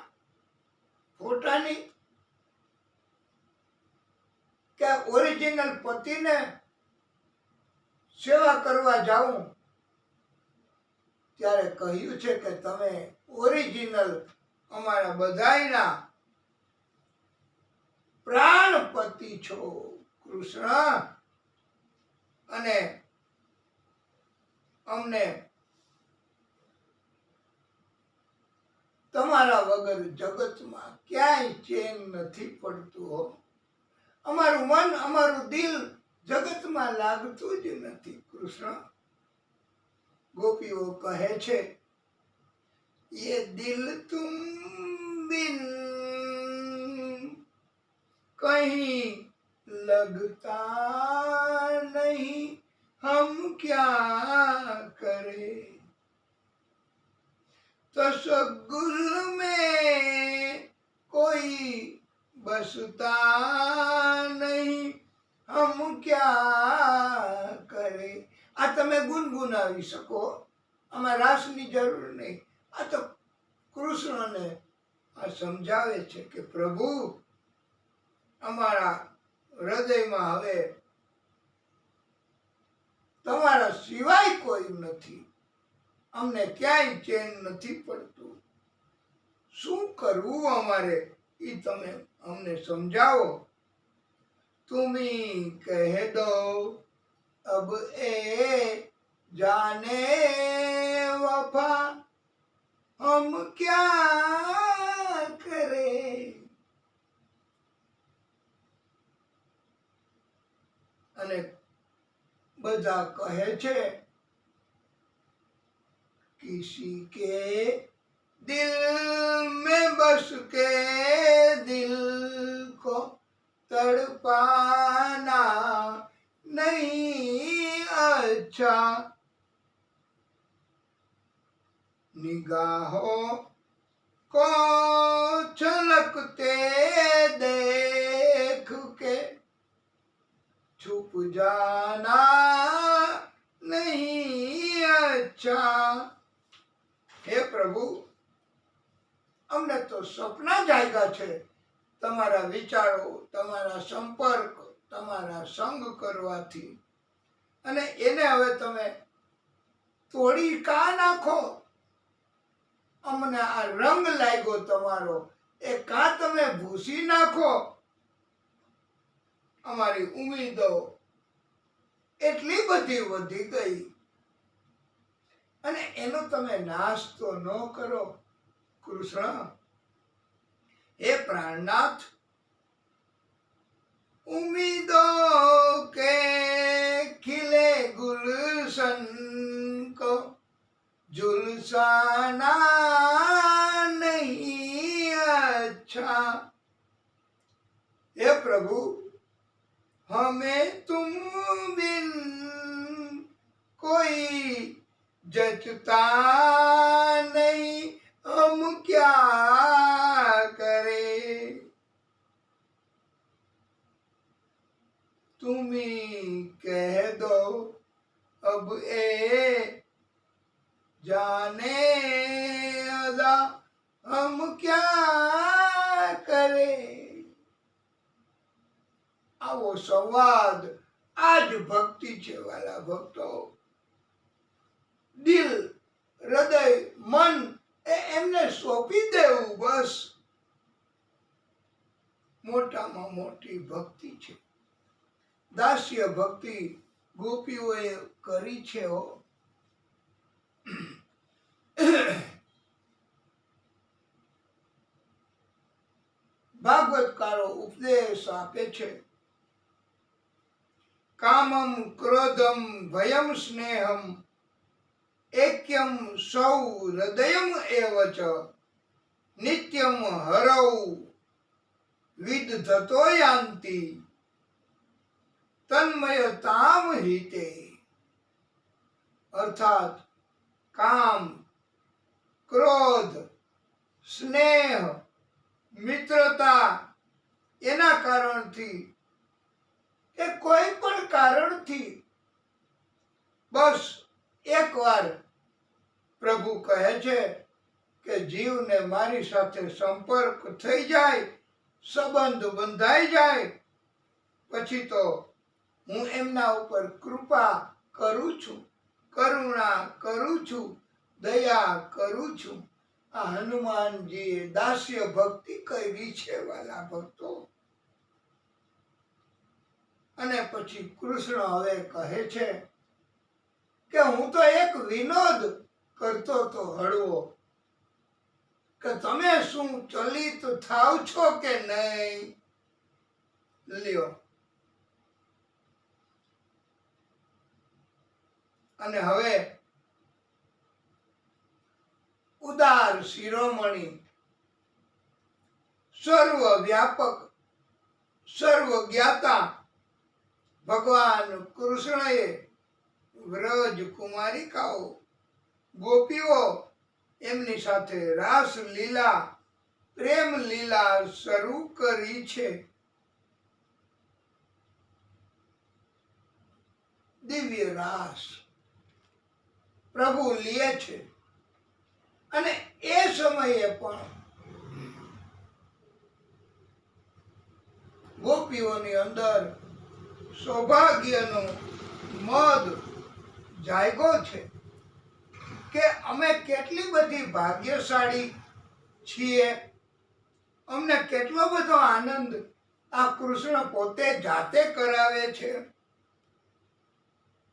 ફોટાની, કે ઓરિજિનલ પતિને સેવા કરવા જાઉં. ત્યારે કહ્યું છે કે તમે ઓરિજિનલ અમારા બધાયના પ્રાણપતિ છો કૃષ્ણ. અને અમને તમારા વગર જગતમાં ક્યાંય ચેન નથી પડતું. અમારું મન, અમારું દિલ જગતમાં લાગતું જ નથી કૃષ્ણ. ગોપીઓ કહે છે, ये दिल तुम बिन कहीं लगता नहीं, हम क्या करें. तसगुल में कोई बसता नहीं, हम क्या करें. આ તમે ગુનગુનાવી શકો, આમાં રાસની જરૂર નહીં. આ તો કૃષ્ણને આ સમજાવે છે કે પ્રભુ, અમારા હૃદયમાં હવે તમારા સિવાય કોઈ નથી. અમને ક્યાંય ચેન નથી પડતું. શું કરવું અમારે એ તમે અમને સમજાવો. તુમી કહ દો अब ए जाने वफा, हम क्या करें. અને બધા કહે છે, किसी के दिल में बस के दिल को तड़पाना नहीं अच्छा, निगाहों को छलकते देख के छुप जाना नहीं अच्छा। हे प्रभु, અમને તો સપના જાગ્યા છે તમારા વિચારો, તમારા સંપર્ક, તમારા સંગ કરવાથી, અને એને હવે તમે તોડી કા નાખો? અમને આ રંગ લાગ્યો તમારો, એ કા તમે ભૂસી નાખો? અમારી ઉમ્મીદો એટલી બધી વધી ગઈ, અને એનો તમે નાશ તો ન કરો કૃષ્ણ। हे प्राणनाथ, उम्मीदों के खिले गुलशन को झुलसाना नहीं अच्छा। हे प्रभु, हमें तुम बिन कोई जचता नहीं, हम क्या करें? तुम ही कह दो अब ए जाने अदा, हम क्या करें? आवो संवाद आज भक्ति छे वाला भक्तो। दिल, हृदय, मन એમને સોંપી દેવું બસ મોટામાં મોટી ભક્તિ છે। દાસ્ય ભક્તિ ગોપીઓએ કરી છે હો। ભાગવતકારો ઉપદેશ આપે છે, કામમ ક્રોધમ ભયમ સ્નેહમ એક્યમ સૌ હૃદયમ એવ ચ, નિત્યમ હરૌ વિદધતો યાન્તિ તન્મયતામ હિતે। અર્થાત કામ, ક્રોધ, સ્નેહ, મિત્રતા એના કારણથી કે કોઈ પણ કારણથી બસ એકવાર પ્રભુ કહે છે કે જીવને મારી સાથે સંપર્ક થઈ જાય, સંબંધ બંધાઈ જાય, પછી તો હું એમના ઉપર કૃપા કરું છું, કરુણા કરું છું, દયા કરું છું। આ હનુમાનજીએ દાસ્ય ભક્તિ કરી છે વાલા ભક્તો। અને પછી કૃષ્ણ હવે કહે છે કે હું તો એક વિનોદ કરતો તો હળવો, કે તમે શું ચલિત થાવ છો કે નહીં? લ્યો, અને હવે ઉદાર શિરોમણી, સર્વ વ્યાપક, સર્વ જ્ઞાતા ભગવાન કૃષ્ણએ વ્રજ કુમારિકાઓ, ગોપીઓ એમની સાથે રાસ લીલા, પ્રેમ લીલા શરૂ કરી છે। દિવ્ય રાસ પ્રભુ લે છે, અને એ સમયે પણ ગોપીઓની અંદર સૌભાગ્યનો મદ જાગ્યો છે કે અમે કેટલી બધી ભાગ્યશાળી છીએ, અમને કેટલો બધો આનંદ આ કૃષ્ણ પોતે જાતે કરાવે છે,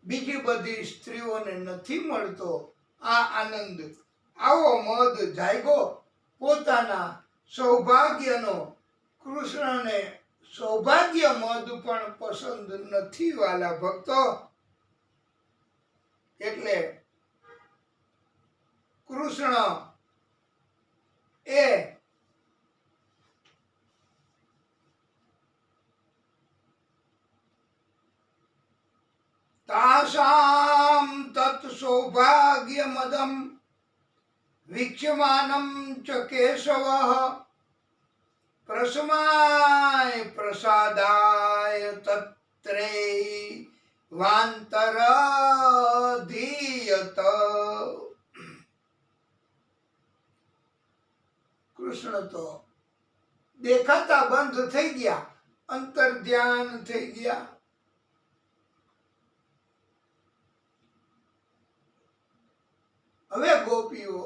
બીજી બધી સ્ત્રીઓને નથી મળતો આ આનંદ। આવો મદ જાગ્યો પોતાના સૌભાગ્યનો, કૃષ્ણને સૌભાગ્ય મદ પણ પસંદ નથી વાલા ભક્તો। એટલે કૃષ્ણ એ તાસામ તત સૌભાગ્યમદમ વીક્ષ્યમાનમ ચ કેશવઃ પ્રસમાય પ્રસાદાય તત્રેય વાંતરધીયત. કૃષ્ણ તો દેખાતા બંધ થઈ ગયા, અંતર ધ્યાન થઈ ગયા. હવે ગોપીઓ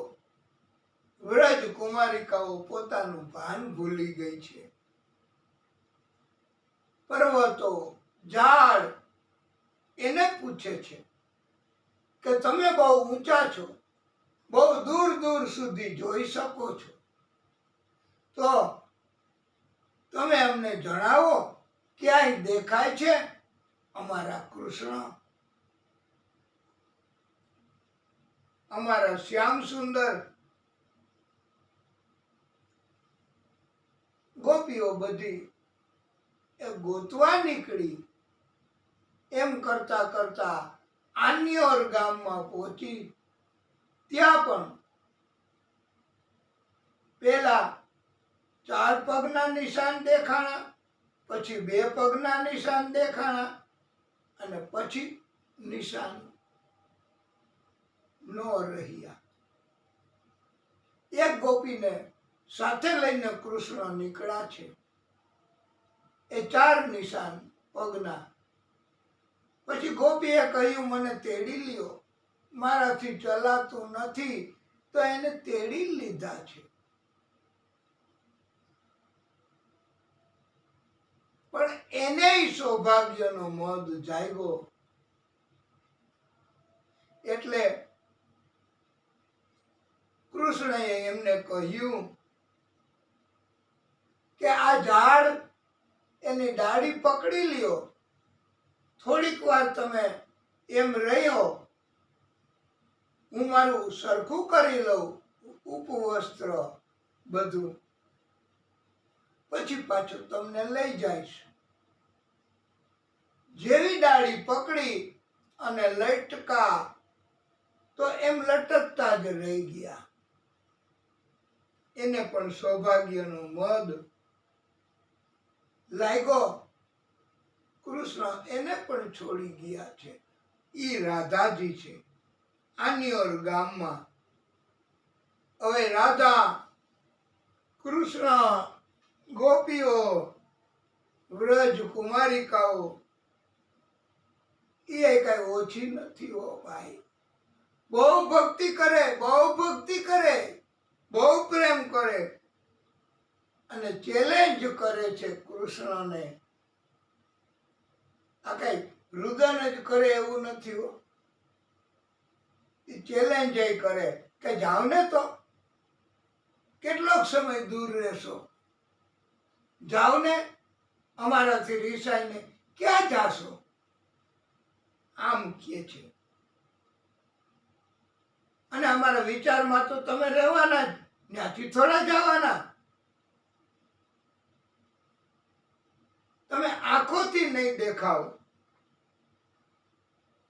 વ્રજ કુમારિકાઓ પોતાનું ભાન ભૂલી ગઈ છે. પર્વતો ઝાડ એને પૂછે છે કે તમે બહુ ઊંચા છો, બહુ દૂર દૂર સુધી જોઈ શકો છો, તો તમે અમને જણાવો ક્યાંય દેખાય છે અમારા કૃષ્ણ, અમારા શ્યામ સુંદર. ગોપીઓ બધી એ ગોતવા નીકળી. એમ કરતા કરતા આન્યોર ગામમાં પહોંચી. ત્યાં પણ પેલા 4 પગના નિશાન દેખાણા, પછી 2 પગના નિશાન દેખાણા, અને પછી નિશાન ન રહ્યા. એક ગોપીને સાથે લઈને કૃષ્ણ નીકળ્યા છે. એ 4 નિશાન પગના. પછી ગોપીએ કહ્યું મને તેડી લ્યો, મારાથી ચલાતું નથી, તો એને તેડી લીધા છે. પણ એને સૌભાગ્યનો મદ જાગ્યો. એટલે કૃષ્ણએ એમને કહ્યું કે આ ઝાડ એની ડાળી પકડી લ્યો, થોડીક વાર તમે એમ રહ્યો, હું મારું સરખું કરી લઉં ઉપવસ્ત્ર બધું, પછી પાછું તમને લઈ જઈશ. જેવી ડાળી પકડી અને લટકા તો એમ લટકતા જ રહી ગયા. એને પણ સૌભાગ્યનો મદ લાગ્યો. કૃષ્ણ એને પણ છોડી ગયા છે. ઈ રાધાજી છે આન્યોર ગામમાં. હવે રાધા, કૃષ્ણ, ગોપીઓ, વ્રજ કુમારિકાઓ એ કઈ ઓછી નથી હો ભાઈ. બહુ ભક્તિ કરે, બહુ ભક્તિ કરે, બહુ પ્રેમ કરે, અને ચેલેન્જ કરે છે કૃષ્ણને. આ કઈ રુદન જ કરે એવું નથી હો. એ ચેલેન્જ કરે કે જાવ ને તો કેટલોક સમય દૂર રહેશો, જાવ ને, અમારાથી રીસાઈને ક્યાં જાશો, આમ કહે છે. અને અમારા વિચારમાં તો તમે રહેવાના જ, ત્યાંથી થોડા જવાના. તમે આંખોથી નહીં દેખાવ,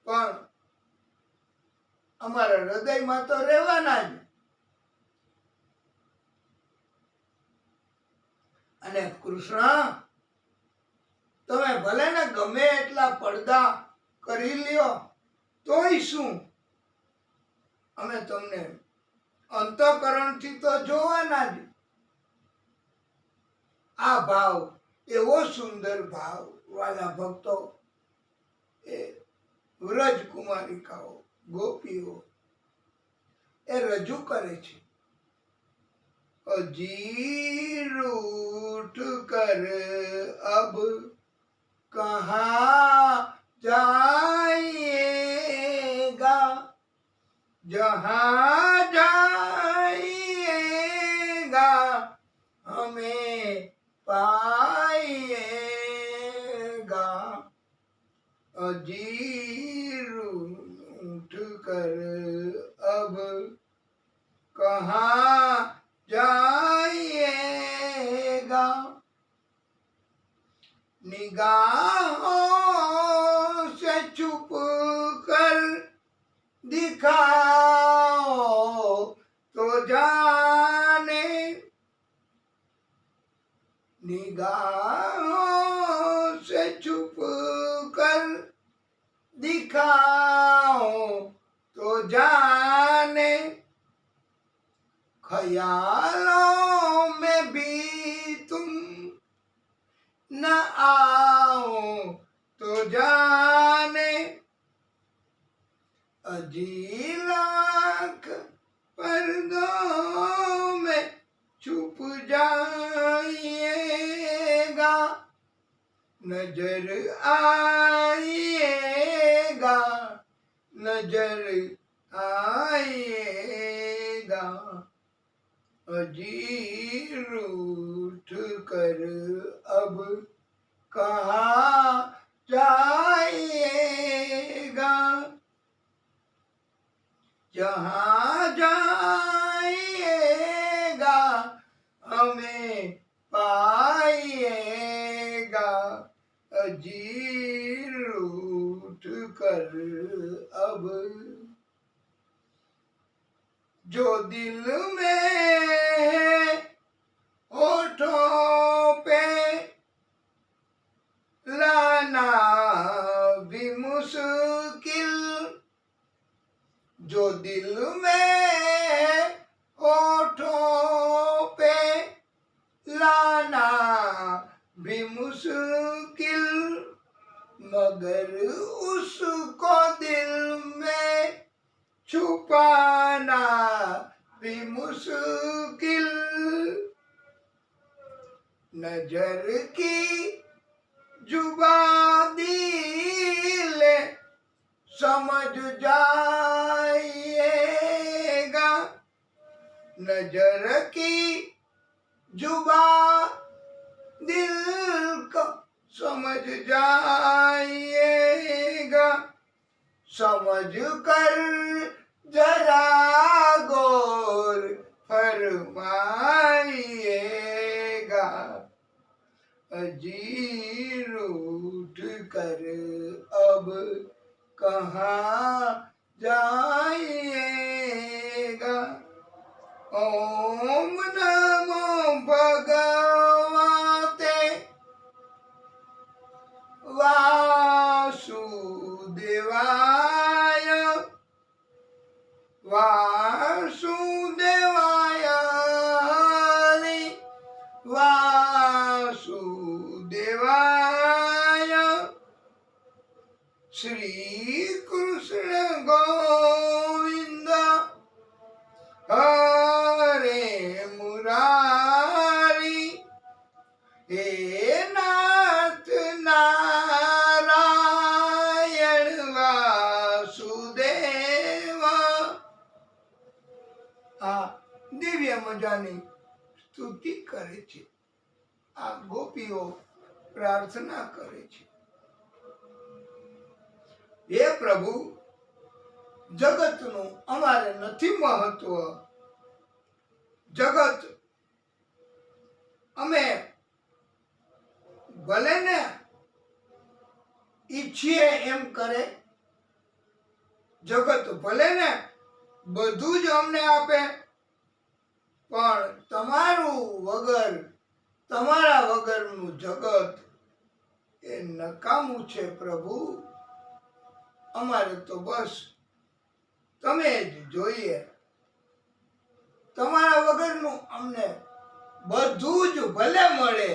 પણ અમારા હૃદયમાં તો રહેવાના જ. અને કૃષ્ણ, તમે ભલે ને ગમે એટલા પડદા કરી લ્યો તોય શું, અમે તમને અંતઃકરણથી તો જોવાના જ. આ ભાવ એવો સુંદર ભાવ વાલા ભક્તો એ વ્રજ કુમારિકાઓ, ગોપીઓ એ રજૂ કરે છે. અજી રૂઠ કર અબ કહા જાયેગા, જહાં જાયેગા હमें पाएगा. अजी रूठ कर अब कहाँ जा निगाहों से छुप कर दिखाओ तो जाने, निगाहों से छुप कर दिखाओ तो जाने, ख्यालों में भी तुम न आओ तो जाने, अजी लाख पर्दों में छुप जाइएगा, नजर आइएगा, नजर आइएगा, अजी रूठ कर अब कहाँ जाइएगा, जहाँ जाइएगा हमें पाइएगा, अजी रूठ कर अब, जो दिल में है होठों पे लाना भी मुश्किल, जो दिल में है होठों पे लाना भी मुश्किल, मगर उसको दिल में छुपाना भी मुश्किल, नजर की जुबा दिल समझ जाइएगा, नजर की जुबा दिल को समझ जाइएगा, समझ कर जरा गौर फरमाइएगा, अजी रूठ कर अब कहाँ जाइएगा, ओम नमो भगवते वासुदेवाय, वासुदेवाय हरि वासुदेवाय, श्री कृष्ण गोविंद हरे मुरारी, हे नाथ नारायण वासुदेव, આ દિવ્ય મજાની સ્તુતિ કરે છે, આ ગોપીઓ પ્રાર્થના કરે છે, હે પ્રભુ જગતનું અમારે નથી મહત્વ, જગત અમે ભલે ને ઈચ્છીએ એમ કરે, જગત ભલે ને બધું જ અમને આપે, પણ તમારું વગર, તમારા વગરનું જગત એ નકામું છે પ્રભુ, અમારે તો બસ તમે જ જોઈએ, તમારા વગરનું અમને બધું જ ભલે મળે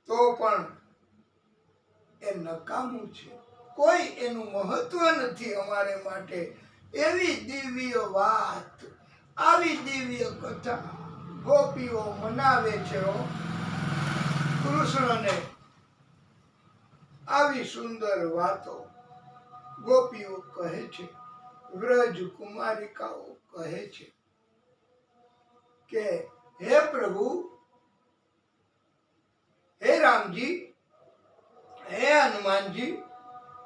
તો પણ એ નકામું છે, કોઈ એનું મહત્વ નથી અમારે માટે, એવી દિવ્ય વાત, આવી દિવ્ય કથા ગોપીઓ મનાવે છે કૃષ્ણને, આવી સુંદર વાતો ગોપીઓ કહે છે, વ્રજ કુમારિકાઓ કહે છે કે હે પ્રભુ, હે રામજી, હે હનુમાનજી,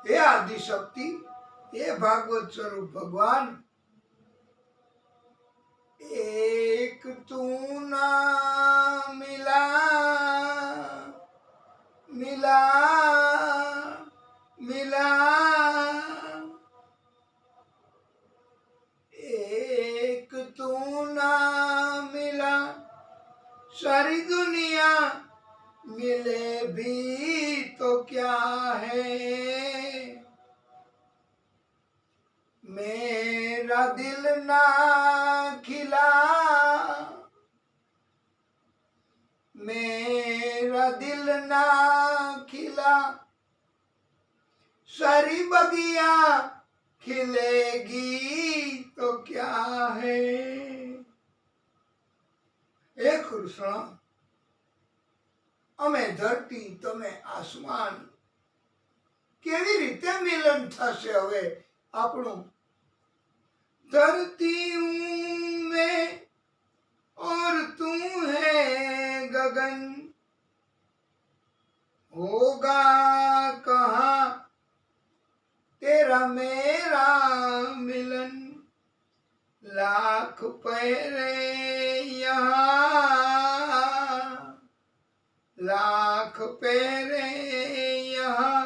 હે આદિશક્તિ, હે ભાગવત સ્વરૂપ ભગવાન, एक तू ना मिला मिला मिला, एक तू ना मिला, सारी दुनिया मिले भी तो क्या है। मेरा दिल ना खिला, मेरा दिल ना खिला, सारी बगिया खिलेगी तो क्या है। हे कृष्ण, અમે ધરતી તમે આસમાન, કેવી રીતે મિલન થશે હવે આપણું। धरती हूँ मैं और तू है गगन, होगा कहाँ तेरा मेरा मिलन। लाख पहरे यहाँ, लाख पहरे यहाँ,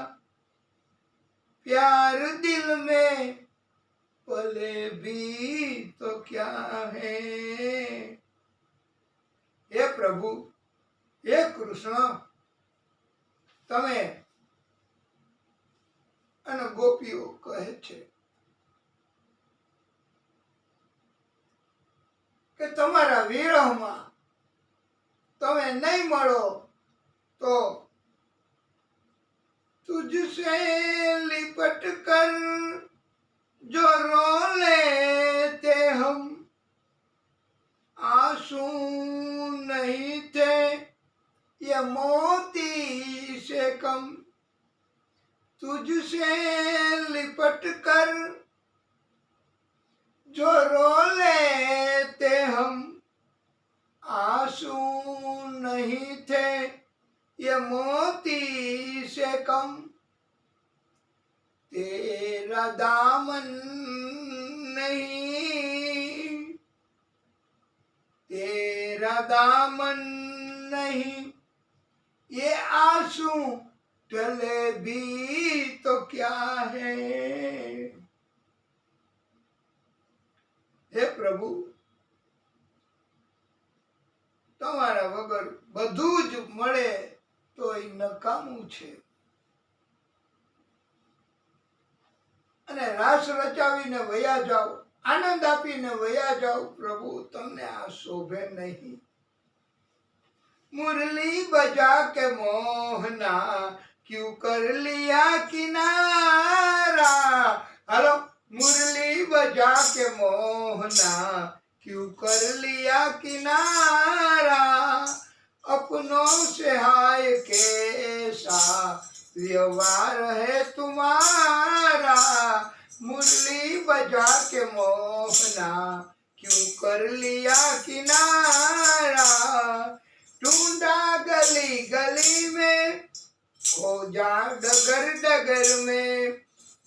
प्यार दिल में पले भी तो क्या है। हे प्रभु, हे कृष्ण, તમે અને ગોપીઓ કહે છે કે તમારા વિરહમાં તમે નહીં મળો તો तुझसे लिपट कर जो रो लेते हम, आंसू नहीं थे ये मोती से कम। तुझसे लिपट कर जो रो लेते हम, आंसू नहीं थे ये मोती से कम। तेरा दामन नहीं, तेरा दामन नहीं, ये आंसू टले भी तो क्या है। हे प्रभु, તમારા વગર બધું જ મળે તો એ નકામું છે। અને રાસ રચાવીને વયા જાઓ, આનંદ આપીને વયા જાઓ પ્રભુ, તમને આ શોભે નહીં। मुरली बजा के मोहना क्यों कर लिया किनारा। हेलो, मुरली बजा के मोहना क्यों कर लिया किनारा। अपनों से हाय कैसा व्यवहार है तुम्हारा। मुरली बजा के मोहना क्यों कर लिया किनारा। ढूंढा गली गली में, खोजा डगर डगर में,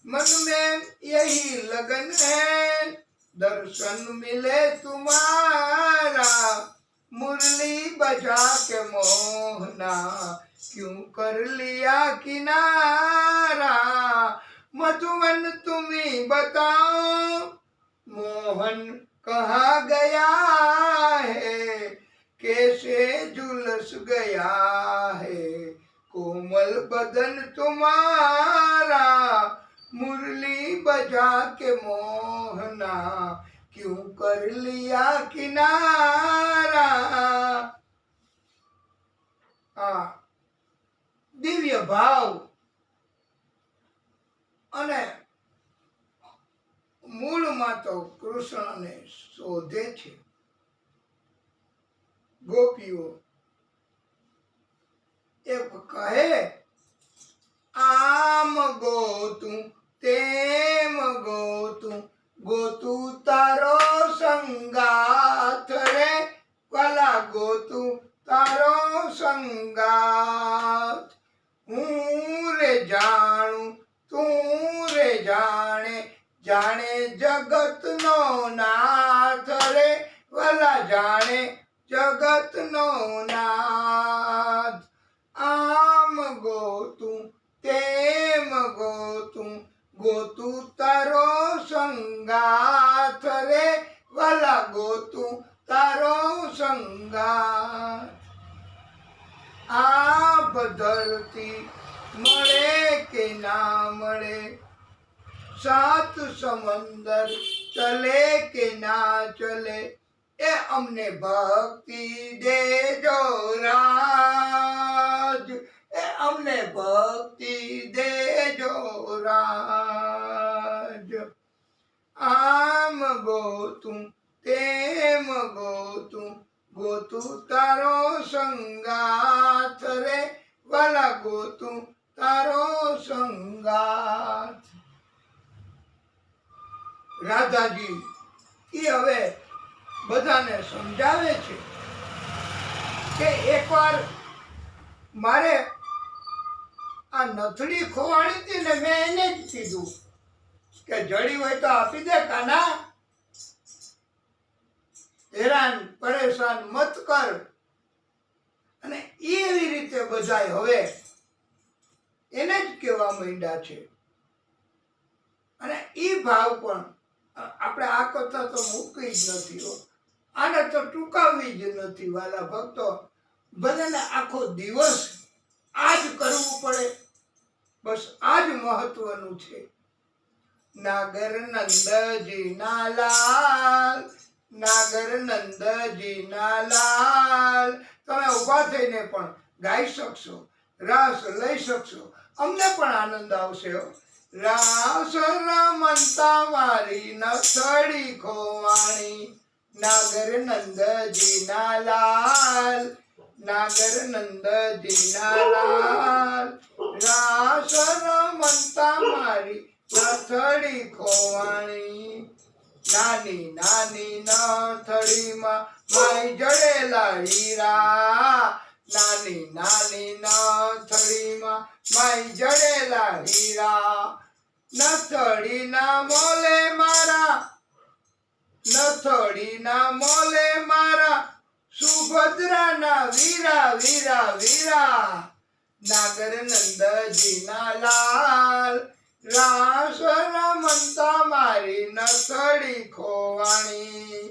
मन में यही लगन है दर्शन मिले तुम्हारा। मुरली बजा के मोहना क्यों कर लिया किनारा। मधुवन तुम्ही बताओ मोहन कहाँ गया है। कैसे झुलस गया है कोमल बदन तुम्हारा। मुरली बजा के मोहना क्यों कर लिया किनारा। દિવ્ય ભાવ અને મૂળમાં તો કૃષ્ણને શોધે છે ગોપીઓ। એક કહે આમ ગોતું તેમ ગોતું, ગોતું તારો સંગાથ રે ભલા ગોતું તારો સંગાથ। હું રે જાણું તું રે જાણે, જાણે જગતનો નાથ રે ભલા જાણે જગતનો નાથ। આમ ગો सात समंदर चले के ना चले ए अमने भक्ति देजो राज ए अमने भक्ति देजो राज आम गोतुं तेम गोतुं गोतुं तारो संगाथ रे वाला गोतुं तारो संगाथ। રાધાજી એ હવે બધાને સમજાવે છે કે એકવાર મારે આ નથડી ખોવાણી હતી ને મેં એને જ કીધું કે જડી હોય તો આપી દે કાના, હેરાન પરેશાન મત કર. અને એવી રીતે બધાય હવે એને જ કહેવા માંડ્યા છે. અને એ ભાવ પણ આપણે આ કથા તો મૂકી જ નથી હો, આને તો ટૂંકાવી જ નથી વાલા ભક્તો. બધાને આખો દિવસ આ જ કરવું પડે, બસ આ જ મહત્વનું છે. નાગર નંદજી ના લાલ, નાગર નંદજી ના લાલ. તમે ઊભા થઈને પણ ગાઈ શકશો, રાસ લઈ શકશો, અમને પણ આનંદ આવશે. રાસ રમતા મારી નથડી ખોવાણી, નાગર નંદજી ના લાલ, નાગર નંદજી ના લાલ. રાસ રમતા મારી નથડી ખોવાણી, નાની નાની નથડીમાં માય જડેલા હીરા, નાની નાની નથડીમાં માય જડેલા હીરા. નથડીના મોલે મારા, નથડીના મોલે મારા સુભદ્રાના વીરા વીરા વીરા. નાગર નંદજી ના લાલ, રાસ રમતા મારી નથડી ખોવાણી.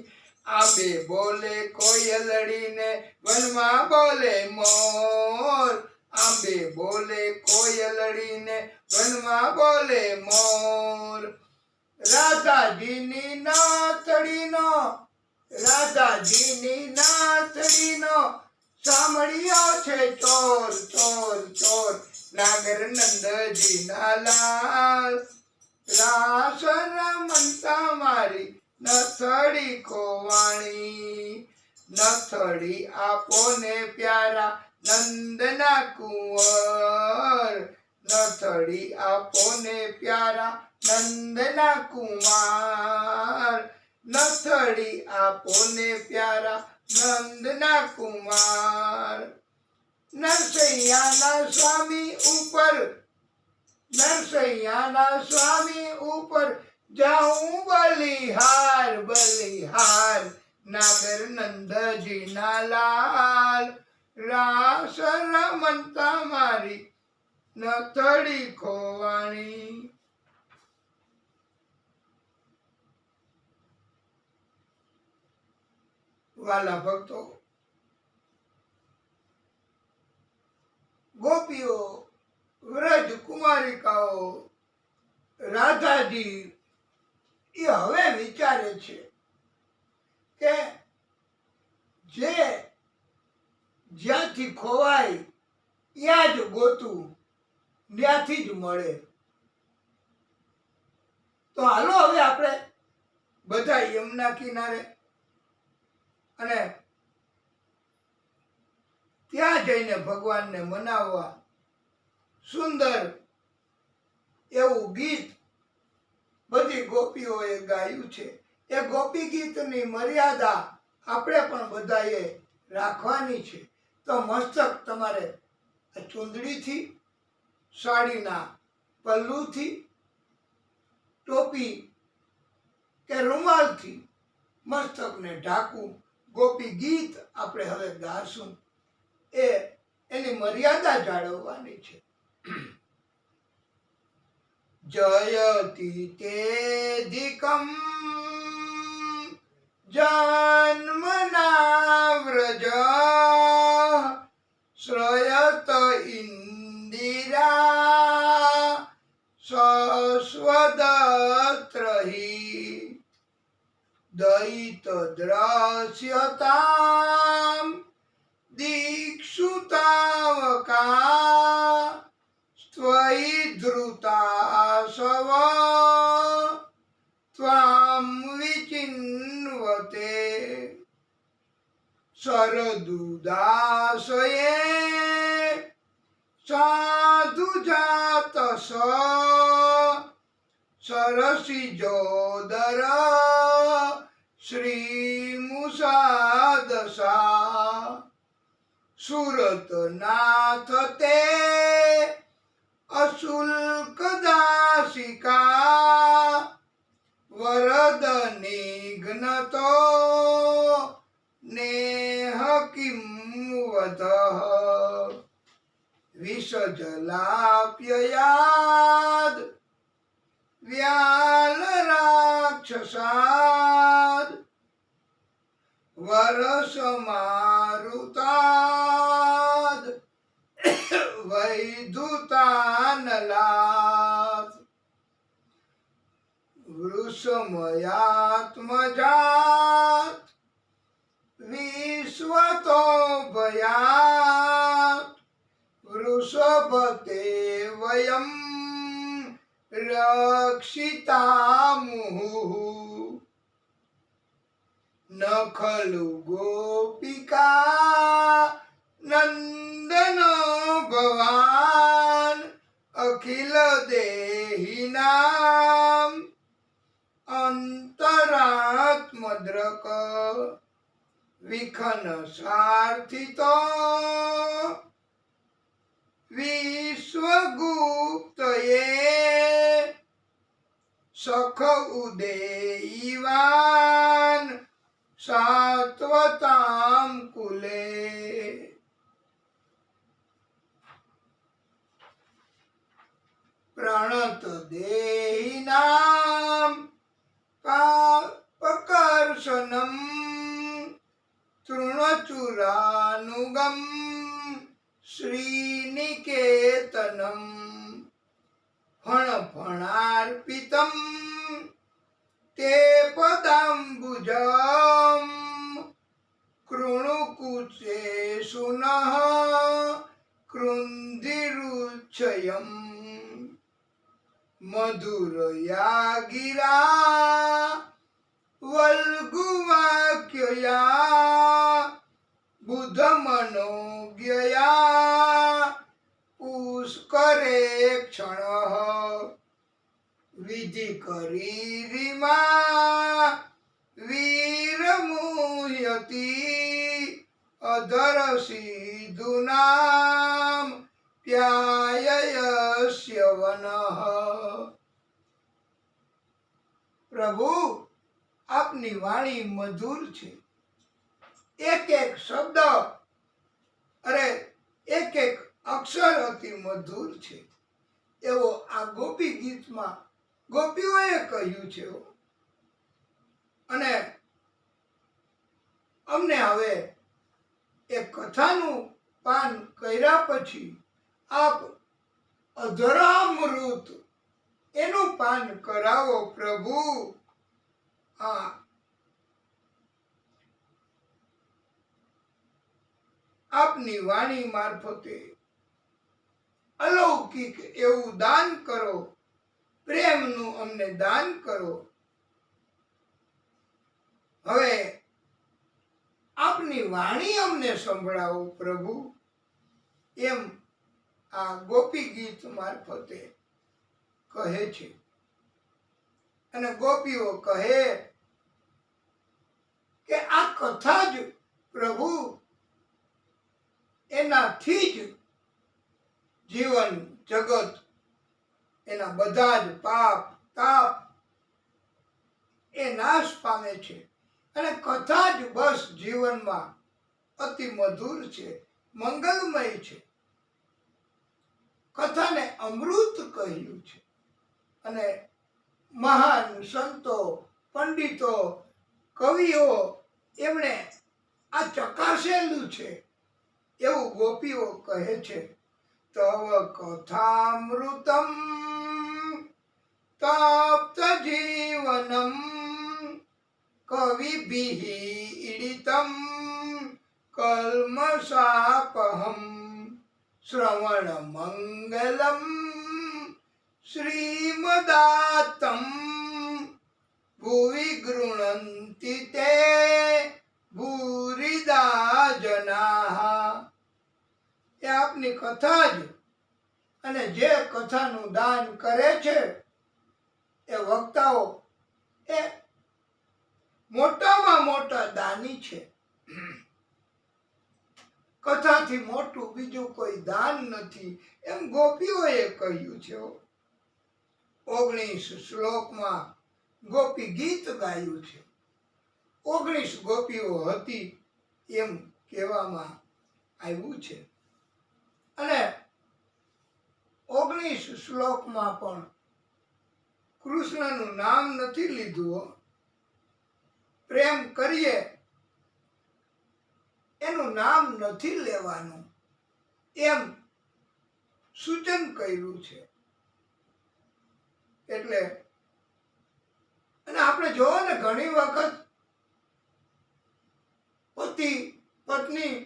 આંબે બોલે કોયલડીને વનમાં બોલે મોર, આંબે બોલે કોયલડીને વનમાં બોલે મોર. રાધાજીની નાથડીનો, રાધાજીની નાથડીનો સાંભળ્યો છે ચોર ચોર ચોર. નાગર નંદજી ના લાલ, રાસ રમતા મારી નથડી ખોવાણી. નથડી આપો ને પ્યારા નંદના કુંવર, નથડી આપો ને પ્યારા નંદના કુમાર, નથડી આપો ને પ્યારા નંદના કુમાર. નરસૈયાના સ્વામી ઉપર, નરસૈયાના સ્વામી ઉપર જાઉં બલિહાર બલિહાર. નાગર નંદજી ના લાલ, રાસ રમતા મારી નથડી ખોવાણી. વાલા ભક્તો, ગોપીઓ, વ્રજ કુમારિકાઓ, રાધાજી એ હવે વિચારે છે કે જે જ્યાંથી ખોવાય ત્યાં જ ગોતું, ત્યાંથી જ મળે. તો હાલો હવે આપણે બધા યમુના કિનારે અને ત્યાં જઈને ભગવાનને મનાવવા સુંદર એવું ગીત બધી ગોપીઓએ ગાયું છે. એ ગોપી ગીતની મર્યાદા આપણે પણ બધાએ રાખવાની છે. તો મસ્તક તમારે ચૂંદડીથી, સાડીના પલ્લુથી, ટોપી કે રૂમાલથી મસ્તકને ઢાંકવું. ગોપી ગીત આપણે હવે ગાશું, એની મર્યાદા જાળવવાની છે. જયતિ તેધિકમ જન્મના વ્રજ શ્રયત ઇન્દિરા સસ્વદ સહિત દયિત દ્રશ્યતામ દીક્ષુતાવકા સ્ત્વયી ધૃતાસવ ત્વામ વિચિન્વતે શરદુદાસયે સાધુ જાતસ સરસિજોદર શ્રીમુષાદશા સુરતનાથ તે અશુલ્કદાસિકા વરદ નિઘ્નતો નેહ કિં વદઃ વિષજલાપ્યયાદ વ્યાલ રાક્ષસાદ વરસમારુતાદ વૈધુતાનલાદ વૃષમયાત્મજાત વિશ્વતો ભયાત વૃષભતે વયમ રક્ષિતામુહુ ન ખલુ ગોપિકા નંદન ભવાન અખિલ દેહિનામ અંતરાત્મદ્રક વિખન સાર્થિતો વિશ્વગુપ્તયે સખ ઉદેયવાન સાત્વતામ કુલે પ્રણત દેહિનામ પાપકર્ષણમ તૃણચુરાનુગમ શ્રીનિકેતનમ ફણફણાર્પિતમ તે પદાંબુજમ કૃણુકુચે સુનઃ કૃંધિરુચ્છયમ મધુરયા ગિરા વલ્ગુવાક્યયા બુધમનોજ્ઞયા પુષ્કરે ક્ષણ વિધિ કરી રીમા વીરમુહ્યતિ અધર સિધુનામ પ્યાયયસ્ય વનઃ પ્રભુ આપની વાણી મધુર છે એક એક શબ્દ અરે એક એક અક્ષર અતિ મધુર છે એવો આ ગોપી ગીતમાં ગોપીઓએ કહ્યું છે અને અમને હવે એ કથાનું પાન કર્યા પછી આપ અધરામૃત એનું પાન કરાવો પ્રભુ આ આપની વાણી મારફતે અલૌકિક એવું દાન કરો પ્રેમનું અમને દાન કરો હવે આપની વાણી અમને સંભળાવો પ્રભુ એમ આ ગોપી ગીત મારફતે કહે છે અને ગોપીઓ કહે કે આ કથા જ પ્રભુ એનાથી જ જીવન જગત એના બધા જ પાપ તાપ એ નાશ પામે છે અને કથા જ બસ જીવનમાં અતિ મધુર છે મંગલમય છે કથાને અમૃત કહ્યું છે અને મહાન સંતો પંડિતો કવિઓ એમણે આ ચકાસેલું છે એવું ગોપીઓ કહે છે તવ કથામૃતમ તપ્ત જીવન કવિભિઃ ઈડિતં કલ્મષાપહં શ્રવણ મંગલમ શ્રીમદાતમ ભુવિ ગૃણંતિ તે ભૂરિદા જનાઃ. એ આપની કથા જ, અને જે કથાનું દાન કરે છે એ વક્તાઓ એ મોટામાં મોટા દાની છે. કથાથી મોટું બીજું કોઈ દાન નથી એમ ગોપીઓએ કહ્યું છે. 19 શ્લોકમાં ગોપી ગીત ગાયું છે. 19 ગોપીઓ હતી એમ કહેવામાં આવ્યું છે. અને 19 શ્લોકમાં પણ કૃષ્ણનું નામ નથી લીધું. પ્રેમ કરીએ એનું નામ નથી લેવાનું એમ સૂચન કર્યું છે. એટલે અને આપણે જોવો ને ઘણી વખત પતિ પત્ની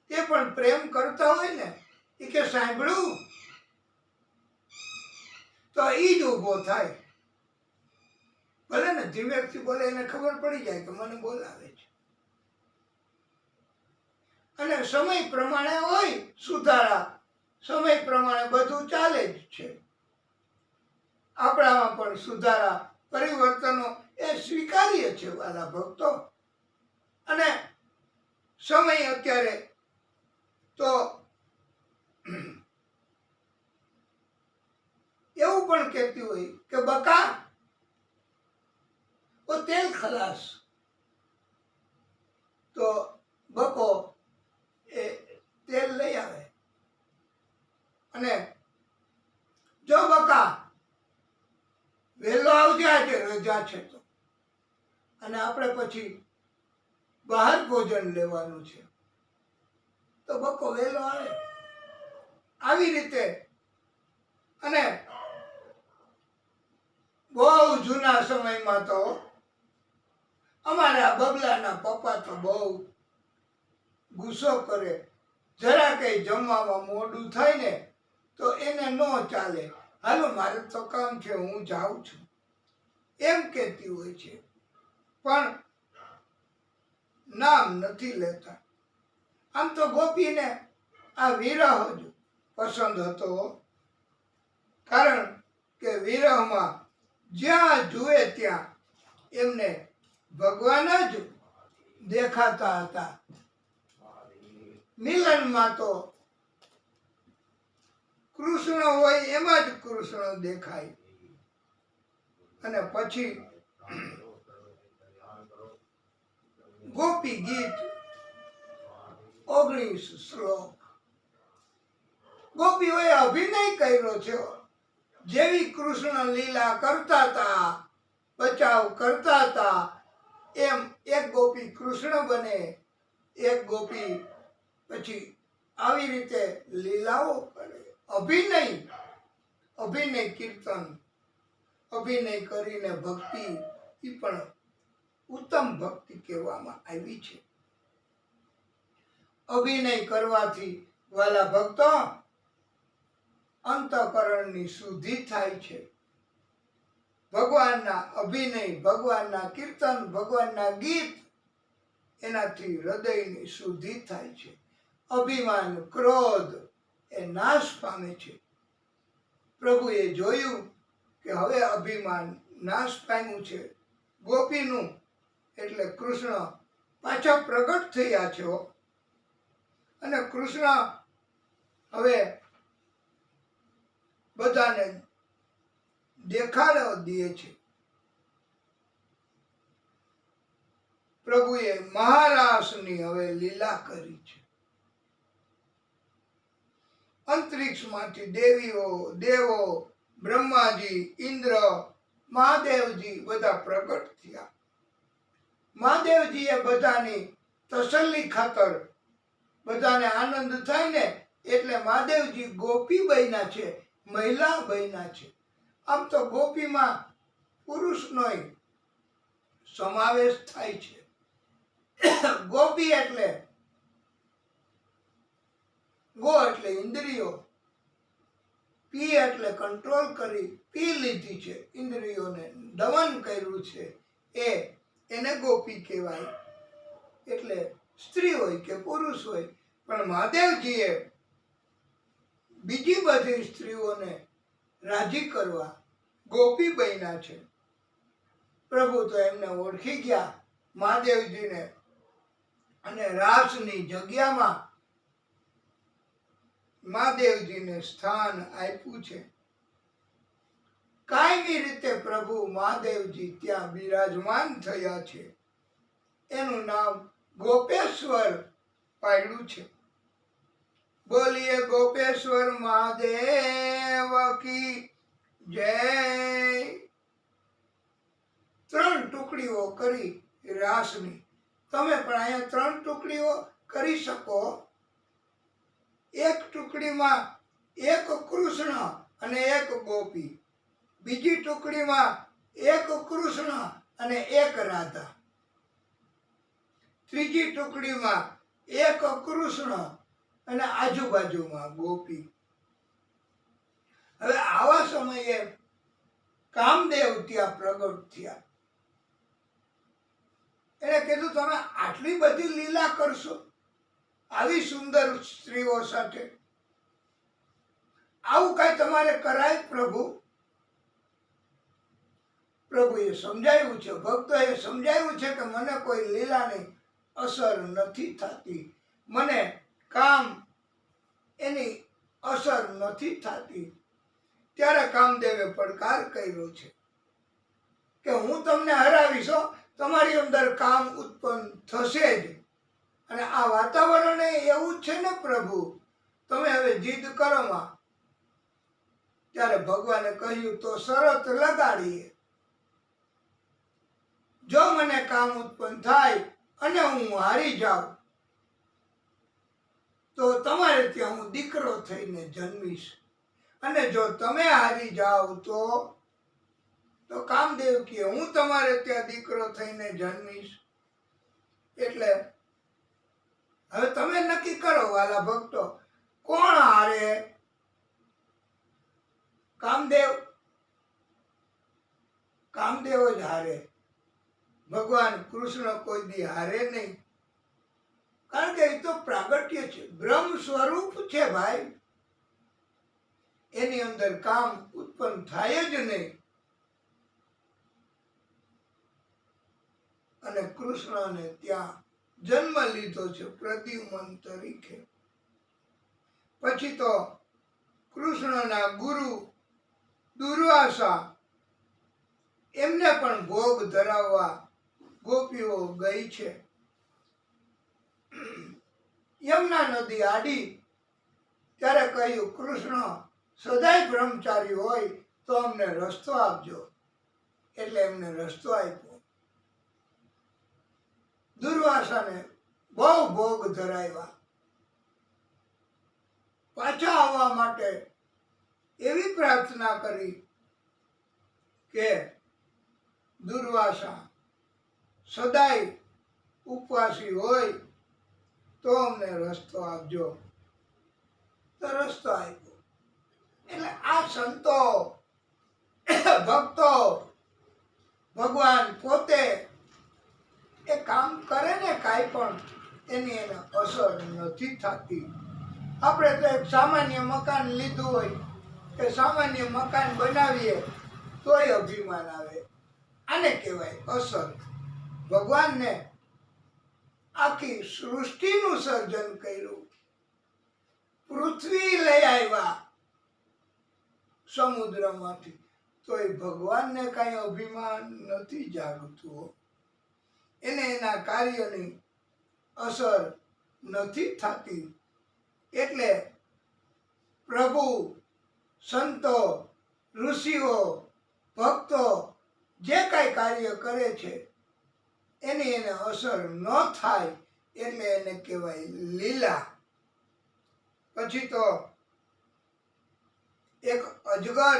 એ પણ પ્રેમ કરતા હોય ને, એ કે સાંભળ્યું તો ઈ જ ઊભો થાય. ભલે ને ધીમેથી બોલે, એને ખબર પડી જાય કે મને બોલાવે છે. અને સમય પ્રમાણે હોય સુધારા, સમય પ્રમાણે બધું ચાલે જ છે. આપણામાં પણ સુધારા પરિવર્તનો એ સ્વીકાર્ય છે વાલા ભક્તો. અને સમય અત્યારે તો એવું પણ કહેતી હોય કે બકા ઓ તેલ ખલાસ, તો બકો એ તેલ લઈ આવે અને જો બકા વહેલો આવજે, આજે રજા છે તો, અને આપણે પછી બહાર ભોજન લેવાનું છે તો બકો વહેલો આવે. આવી રીતે. અને બહુ જૂના સમયમાં તો અમારા બબલાના પપ્પા તો બહુ ગુસ્સો કરે. જરા કઈ જમવામાં મોડું થાય ને તો એને ન ચાલે. હાલો મારે તો કામ છે, હું જાઉં છું, એમ કહેતી હોય છે. પણ નામ નથી લેતા. આમ તો ગોપીને આ વિરહ જ પસંદ હતો. કારણ કે વિરહમાં જ્યાં જુએ ત્યાં એમને ભગવાન જ દેખાતા હતા. મિલનમાં તો કૃષ્ણ હોય એમાં જ કૃષ્ણ દેખાય. અને પછી ગોપી ગીત 19 શ્લોક ગોપીઓએ અભિનય કર્યો છે. જેવી કૃષ્ણ લીલા કરતા હતા, બચાવ કરતા હતા, એમ એક ગોપી કૃષ્ણ બને, એક ગોપી પછી આવી રીતે લીલાઓ કરે. અભિનય કીર્તન, અભિનય કરીને ભક્તિ, એ પણ ઉત્તમ ભક્તિ કહેવામાં આવી છે. અભિનય કરવાથી વાલા ભક્તો અંતઃકરણની શુદ્ધિ થાય છે. ભગવાનના અભિનય, ભગવાનના કીર્તન, ભગવાનના ગીત, એનાથી હૃદયની શુદ્ધિ થાય છે. અભિમાન, ક્રોધ એ નાશ પામે છે. પ્રભુએ જોયું કે હવે અભિમાન નાશ પામ્યું છે ગોપીનું, એટલે કૃષ્ણ પાછા પ્રગટ થયા છે. અને કૃષ્ણ હવે બધાને દેખાડો દે છે. પ્રભુએ મહારાસની હવે લીલા કરી છે. અંતરિક્ષમાંથી દેવીઓ, દેવો, બ્રહ્માજી, ઇન્દ્ર, મહાદેવજી બધા પ્રગટ થયા. મહાદેવજીએ બધાની તસલ્લી ખાતર, બધાને આનંદ થાય ને એટલે મહાદેવજી ગોપી બન્યા છે, મહિલા બન્યા છે. આમ તો ગોપીમાં પુરુષનો સમાવેશ થાય છે. ગોપી એટલે ગો એટલે ઇન્દ્રિયો, પી એટલે કંટ્રોલ કરી, પી લીધી છે ઇન્દ્રિયોને, દમન કર્યું છે, એને ગોપી કહેવાય. એટલે સ્ત્રી હોય કે પુરુષ હોય, પણ મહાદેવજીએ બીજી બધી સ્ત્રીઓને રાજી કરવા ગોપી બન્યા છે. પ્રભુ તો એમને ઓળખી ગયા મહાદેવજીને, અને રાસની જગ્યામાં મહાદેવજીને સ્થાન આપ્યું છે. કાયમી રીતે પ્રભુ મહાદેવજી ત્યાં બિરાજમાન થયા છે. એનું નામ ગોપેશ્વર પાડ્યું છે. બોલીએ ગોપેશ્વર મહાદેવ કી જય. 3 ટુકડીઓ કરી રાસની. તમે પણ અહીંયા 3 ટુકડીઓ કરી શકો. એક ટુકડીમાં એક કૃષ્ણ અને એક ગોપી, બીજી ટુકડીમાં એક કૃષ્ણ અને એક રાધા, ત્રીજી ટુકડીમાં એક કૃષ્ણ અને આજુબાજુમાં ગોપી. હવે આવા સમયે કામદેવ ત્યાં પ્રગટ થયા. એને કીધું તમે આટલી બધી લીલા કરશો આવી સુંદર સ્ત્રીઓ સાથે? આવું કઈ તમારે કરાય પ્રભુ? પ્રભુએ સમજાવ્યું છે, ભક્તોએ સમજાવ્યું છે કે મને કોઈ લીલાની અસર નથી થતી, મને કામ એની અસર નથી થતી. ત્યારે કામદેવે પડકાર કર્યો છે કે હું તમને હરાવીશ, તમારી અંદર કામ ઉત્પન્ન થશે જ. અને આ વાતાવરણ એવું જ છે ને પ્રભુ, તમે હવે જીદ કરો માં. ત્યારે ભગવાને કહ્યું તો શરત લગાડીએ, જો મને કામ ઉત્પન્ન થાય અને હું હારી જાઉં તો તમારે ત્યાં હું દીકરો થઈને જન્મીશ, અને જો તમે હારી જાઓ તો કામદેવ કહે હું તમારે ત્યાં દીકરો થઈને જન્મીશ. એટલે હવે તમે નક્કી કરો વાલા ભક્તો, કોણ હારે? કામદેવ જ હારે. ભગવાન કૃષ્ણ કોઈ દી હારે નહીં, કારણ કે એ તો પ્રાગટ્ય છે, બ્રહ્મ સ્વરૂપ છે ભાઈ. એની અંદર કામ ઉત્પન્ન થાય જ નહીં. અને કૃષ્ણને ત્યાં જન્મ લીધો છે પ્રદ્યુમન તરીકે. પછી તો કૃષ્ણના ગુરુ દુર્વાસા, એમને પણ ભોગ ધરાવવા ગોપીઓ ગઈ છે. યમુના નદી આડી ત્યારે કહ્યું કૃષ્ણ સદાય બ્રહ્મચારી હોય તો અમને રસ્તો આપજો. એટલે એમને રસ્તો આપ્યો. દુર્વાસાને બહુ ભોગ ધરાવ્યા. પાછા આવવા માટે એવી પ્રાર્થના કરી કે દુર્વાસા સદાય ઉપવાસી હોય તો અમને રસ્તો આપજો. તો રસ્તો આપ્યો. એટલે આ સંતો ભક્તો, ભગવાન પોતે એ કામ કરે ને કાંઈ પણ એની એને અસર નથી થતી. આપણે તો એક સામાન્ય મકાન લીધું હોય કે સામાન્ય મકાન બનાવીએ તોય અભિમાન આવે. આને કહેવાય અસર. ભગવાનને આખી સૃષ્ટિનું સર્જન કર્યું, પૃથ્વી લઈ આવ્યા સમુદ્રમાંથી, તોય ભગવાનને કાંઈ અભિમાન નથી જાગતું. એને એના કાર્યની અસર નથી થતી. એટલે પ્રભુ, સંતો, ઋષિઓ, ભક્તો જે કાંઈ કાર્ય કરે છે એની એને અસર ન થાય, એટલે એને કહેવાય લીલા. પછી તો એક અજગર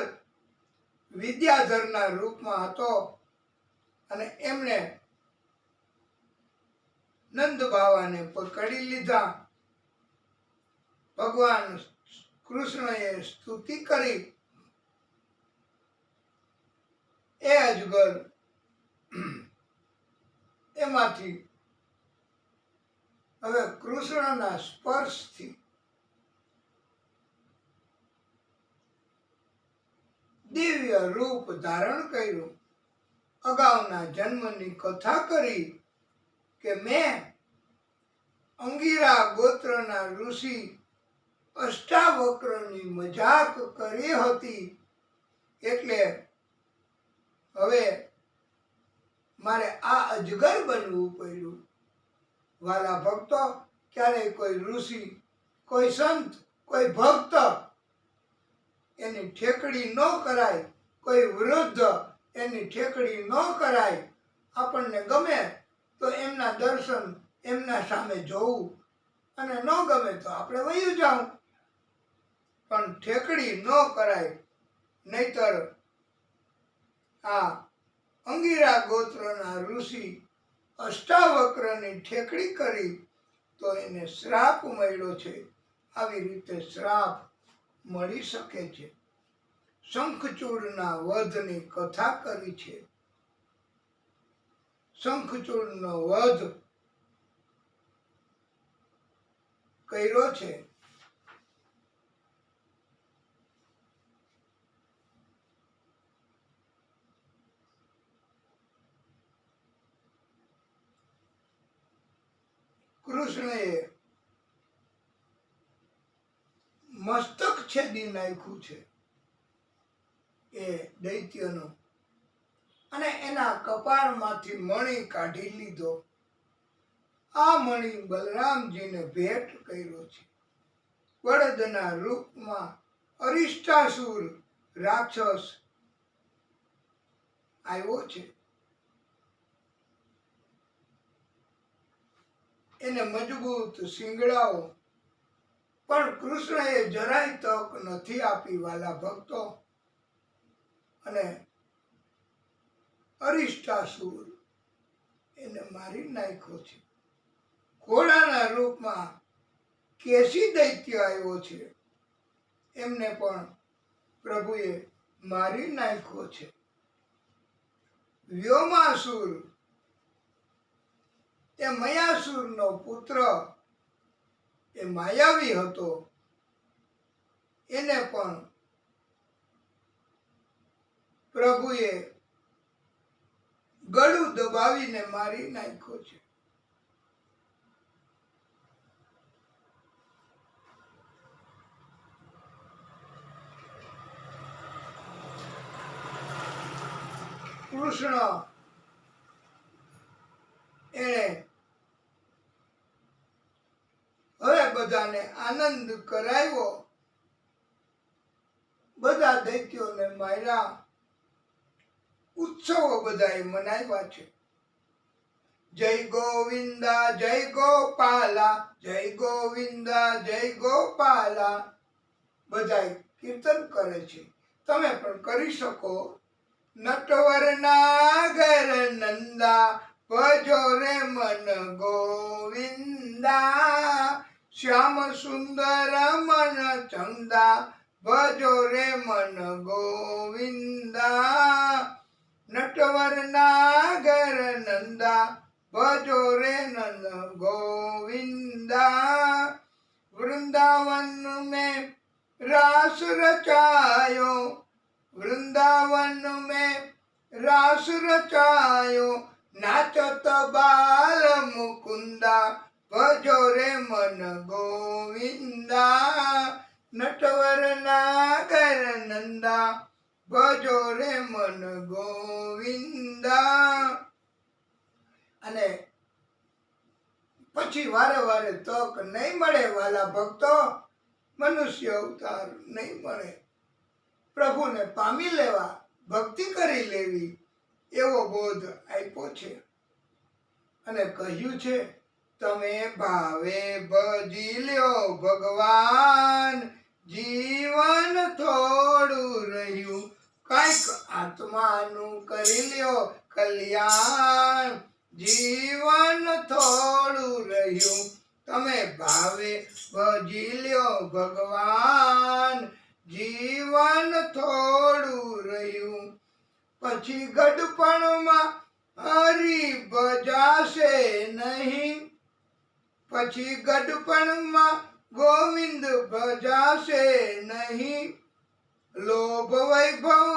વિદ્યાધરના રૂપમાં હતો, અને એમણે નંદ બાવાને પકડી લીધા. ભગવાન કૃષ્ણએ સ્તુતિ કરી. એ અજગર એમાંથી હવે કૃષ્ણના સ્પર્શથી દિવ્ય રૂપ ધારણ કર્યું. અગાઉના જન્મની કથા કરી કે મેં અંગીરા ગોત્રના ઋષિ અષ્ટાવક્રની મજાક કરી હતી, એટલે હવે મારે આ અજગર બનવું પડ્યું. વાલા ભક્તો, ક્યારેય કોઈ ઋષિ, કોઈ સંત, કોઈ ભક્ત એની ઠેકડી ન કરાય, કોઈ વૃદ્ધ એની ઠેકડી ન કરાય. આપણને ગમે તો એમના દર્શન એમના સામે જોવું, અને ન ગમે તો આપણે વયું જાઉં, પણ ઠેકડી ન કરાય. નહીતર આ અંગીરા ગોત્રના ઋષિ અષ્ટાવક્રની ઠેકડી કરી તો એને શ્રાપ મળ્યો છે. આવી રીતે શ્રાપ મળી શકે છે. શંખચૂડના વધની કથા કરી છે. શંખચૂડનો વધ કર્યો છે. કૃષ્ણએ મસ્તક છેદી નાખ્યું છે એ દૈત્યનું, અને એના કપાળમાંથી મણી કાઢી લીધો. આ મણી બલરામજીને ભેટ કર્યો છે. બળદના રૂપમાં અરિષ્ટાસુર રાક્ષસ આવ્યો છે. એને મજબૂત શિંગડાઓ, પણ કૃષ્ણએ જરાય તક નથી આપી. વાલા ભક્તો, અને અરિષ્ટાસુર એને મારી નાખ્યો છે. ઘોડાના રૂપમાં કેસી દૈત્ય આવ્યો છે, એમને પણ પ્રભુએ મારી નાખ્યો છે. વ્યોમાસુર એ મયાસુરનો પુત્ર, એ માયાવી હતો, એને પણ પ્રભુએ ગળું દબાવીને મારી નાખ્યો છે. કૃષ્ણ એણે હવે બધાને આનંદ કરાવ્યો. બધા દૈત્યોને માર્યા. ઉત્સવો બધાએ મનાવ્યા છે. જય ગોવિંદા જય ગોપાલા, જય ગોવિંદા જય ગોપાલા બધા કીર્તન કરે છે. તમે પણ કરી શકો. નટવર નાગર નંદા, ભજો રે મન ગોવિંદા. શ્યામ સુંદર મન ચંદા, ભજો રે મન ગોવિંદા. નટવર નાગર નંદા, ભજો રે નંદ ગોવિંદા. વૃંદાવન में रास रचायो, वृंदावन में रास रचायो. नाचत बाल मुकुंदा, भजो रे मन गोविंदा. नटवर नागर नंदा, ભજો રે મન ગોવિંદા. અને પછી વારે વારે તક નહીં મળે વાલા ભક્તો, મનુષ્ય અવતાર નહીં મળે. પ્રભુને પામી લેવા, ભક્તિ કરી લેવી, એવો બોધ આપ્યો છે. અને કહ્યું છે, તમે ભાવે ભજી લ્યો ભગવાન, જીવન થોડું રહ્યું, કઈક આત્માનું કરી લ્યો કલ્યાણ. જીવન થોડું રહ્યું તમે ભાવે ભજી લ્યો ભગવાન જીવન થોડું રહ્યું પછી ગડપણમાં હરી ભજાશે નહીં પછી ગડપણમાં ગોવિંદ ભજાશે નહીં લોભ વૈભવ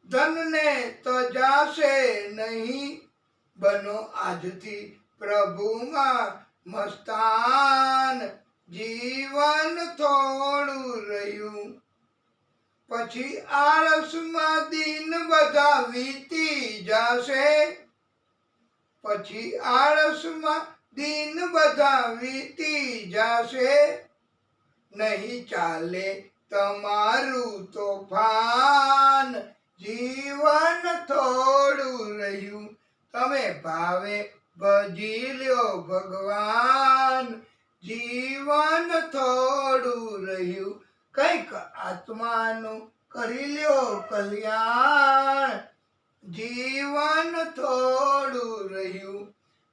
ધનને તજાશે નહીં બનો આજથી પ્રભુમાં મસ્તાન જીવન થોડું રહ્યું પછી આળસમાં દિન બધા વીતી જશે પછી આળસમાં દિન બધા વીતી જશે નહીં ચાલે તમારું તોફાન જીવન થોડું રહ્યું તમે ભાવે ભજી લ્યો ભગવાન જીવન થોડું રહ્યું કંઈક આત્માનું કરી લ્યો કલ્યાણ જીવન થોડું રહ્યું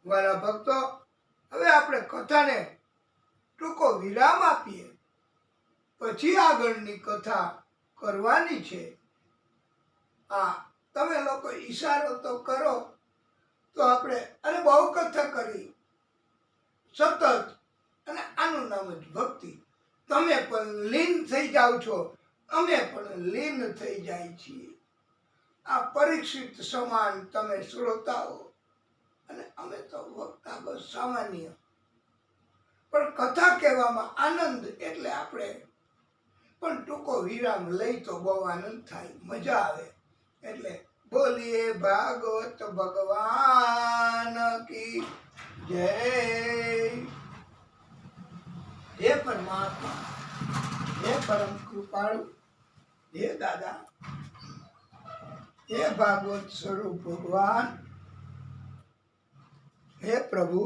વાલા ભક્તો હવે આપણે કથાને ટૂંકો વિરામ આપીએ પછી આગળની કથા કરવાની છે હા તમે લોકો ઈશારો તો કરો તો આપણે અરે બહુ કથા કરી સતત અને આનું નામ જ ભક્તિ તમે પણ લીન થઈ જાઓ છો અમે પણ લીન થઈ જાય છીએ આ પરીક્ષિત સમાન તમે શ્રોતાઓ અને અમે તો વક્તા બસ સામાન્ય પણ કથા કહેવામાં આનંદ એટલે આપણે પણ ટૂંકો વિરામ લઈ તો બહુ આનંદ થાય મજા આવે એટલે બોલીએ ભાગવત ભગવાન કી જય હે પરમાત્મા હે પરમ કૃપાળુ હે દાદા હે ભાગવત સ્વરૂપ ભગવાન હે પ્રભુ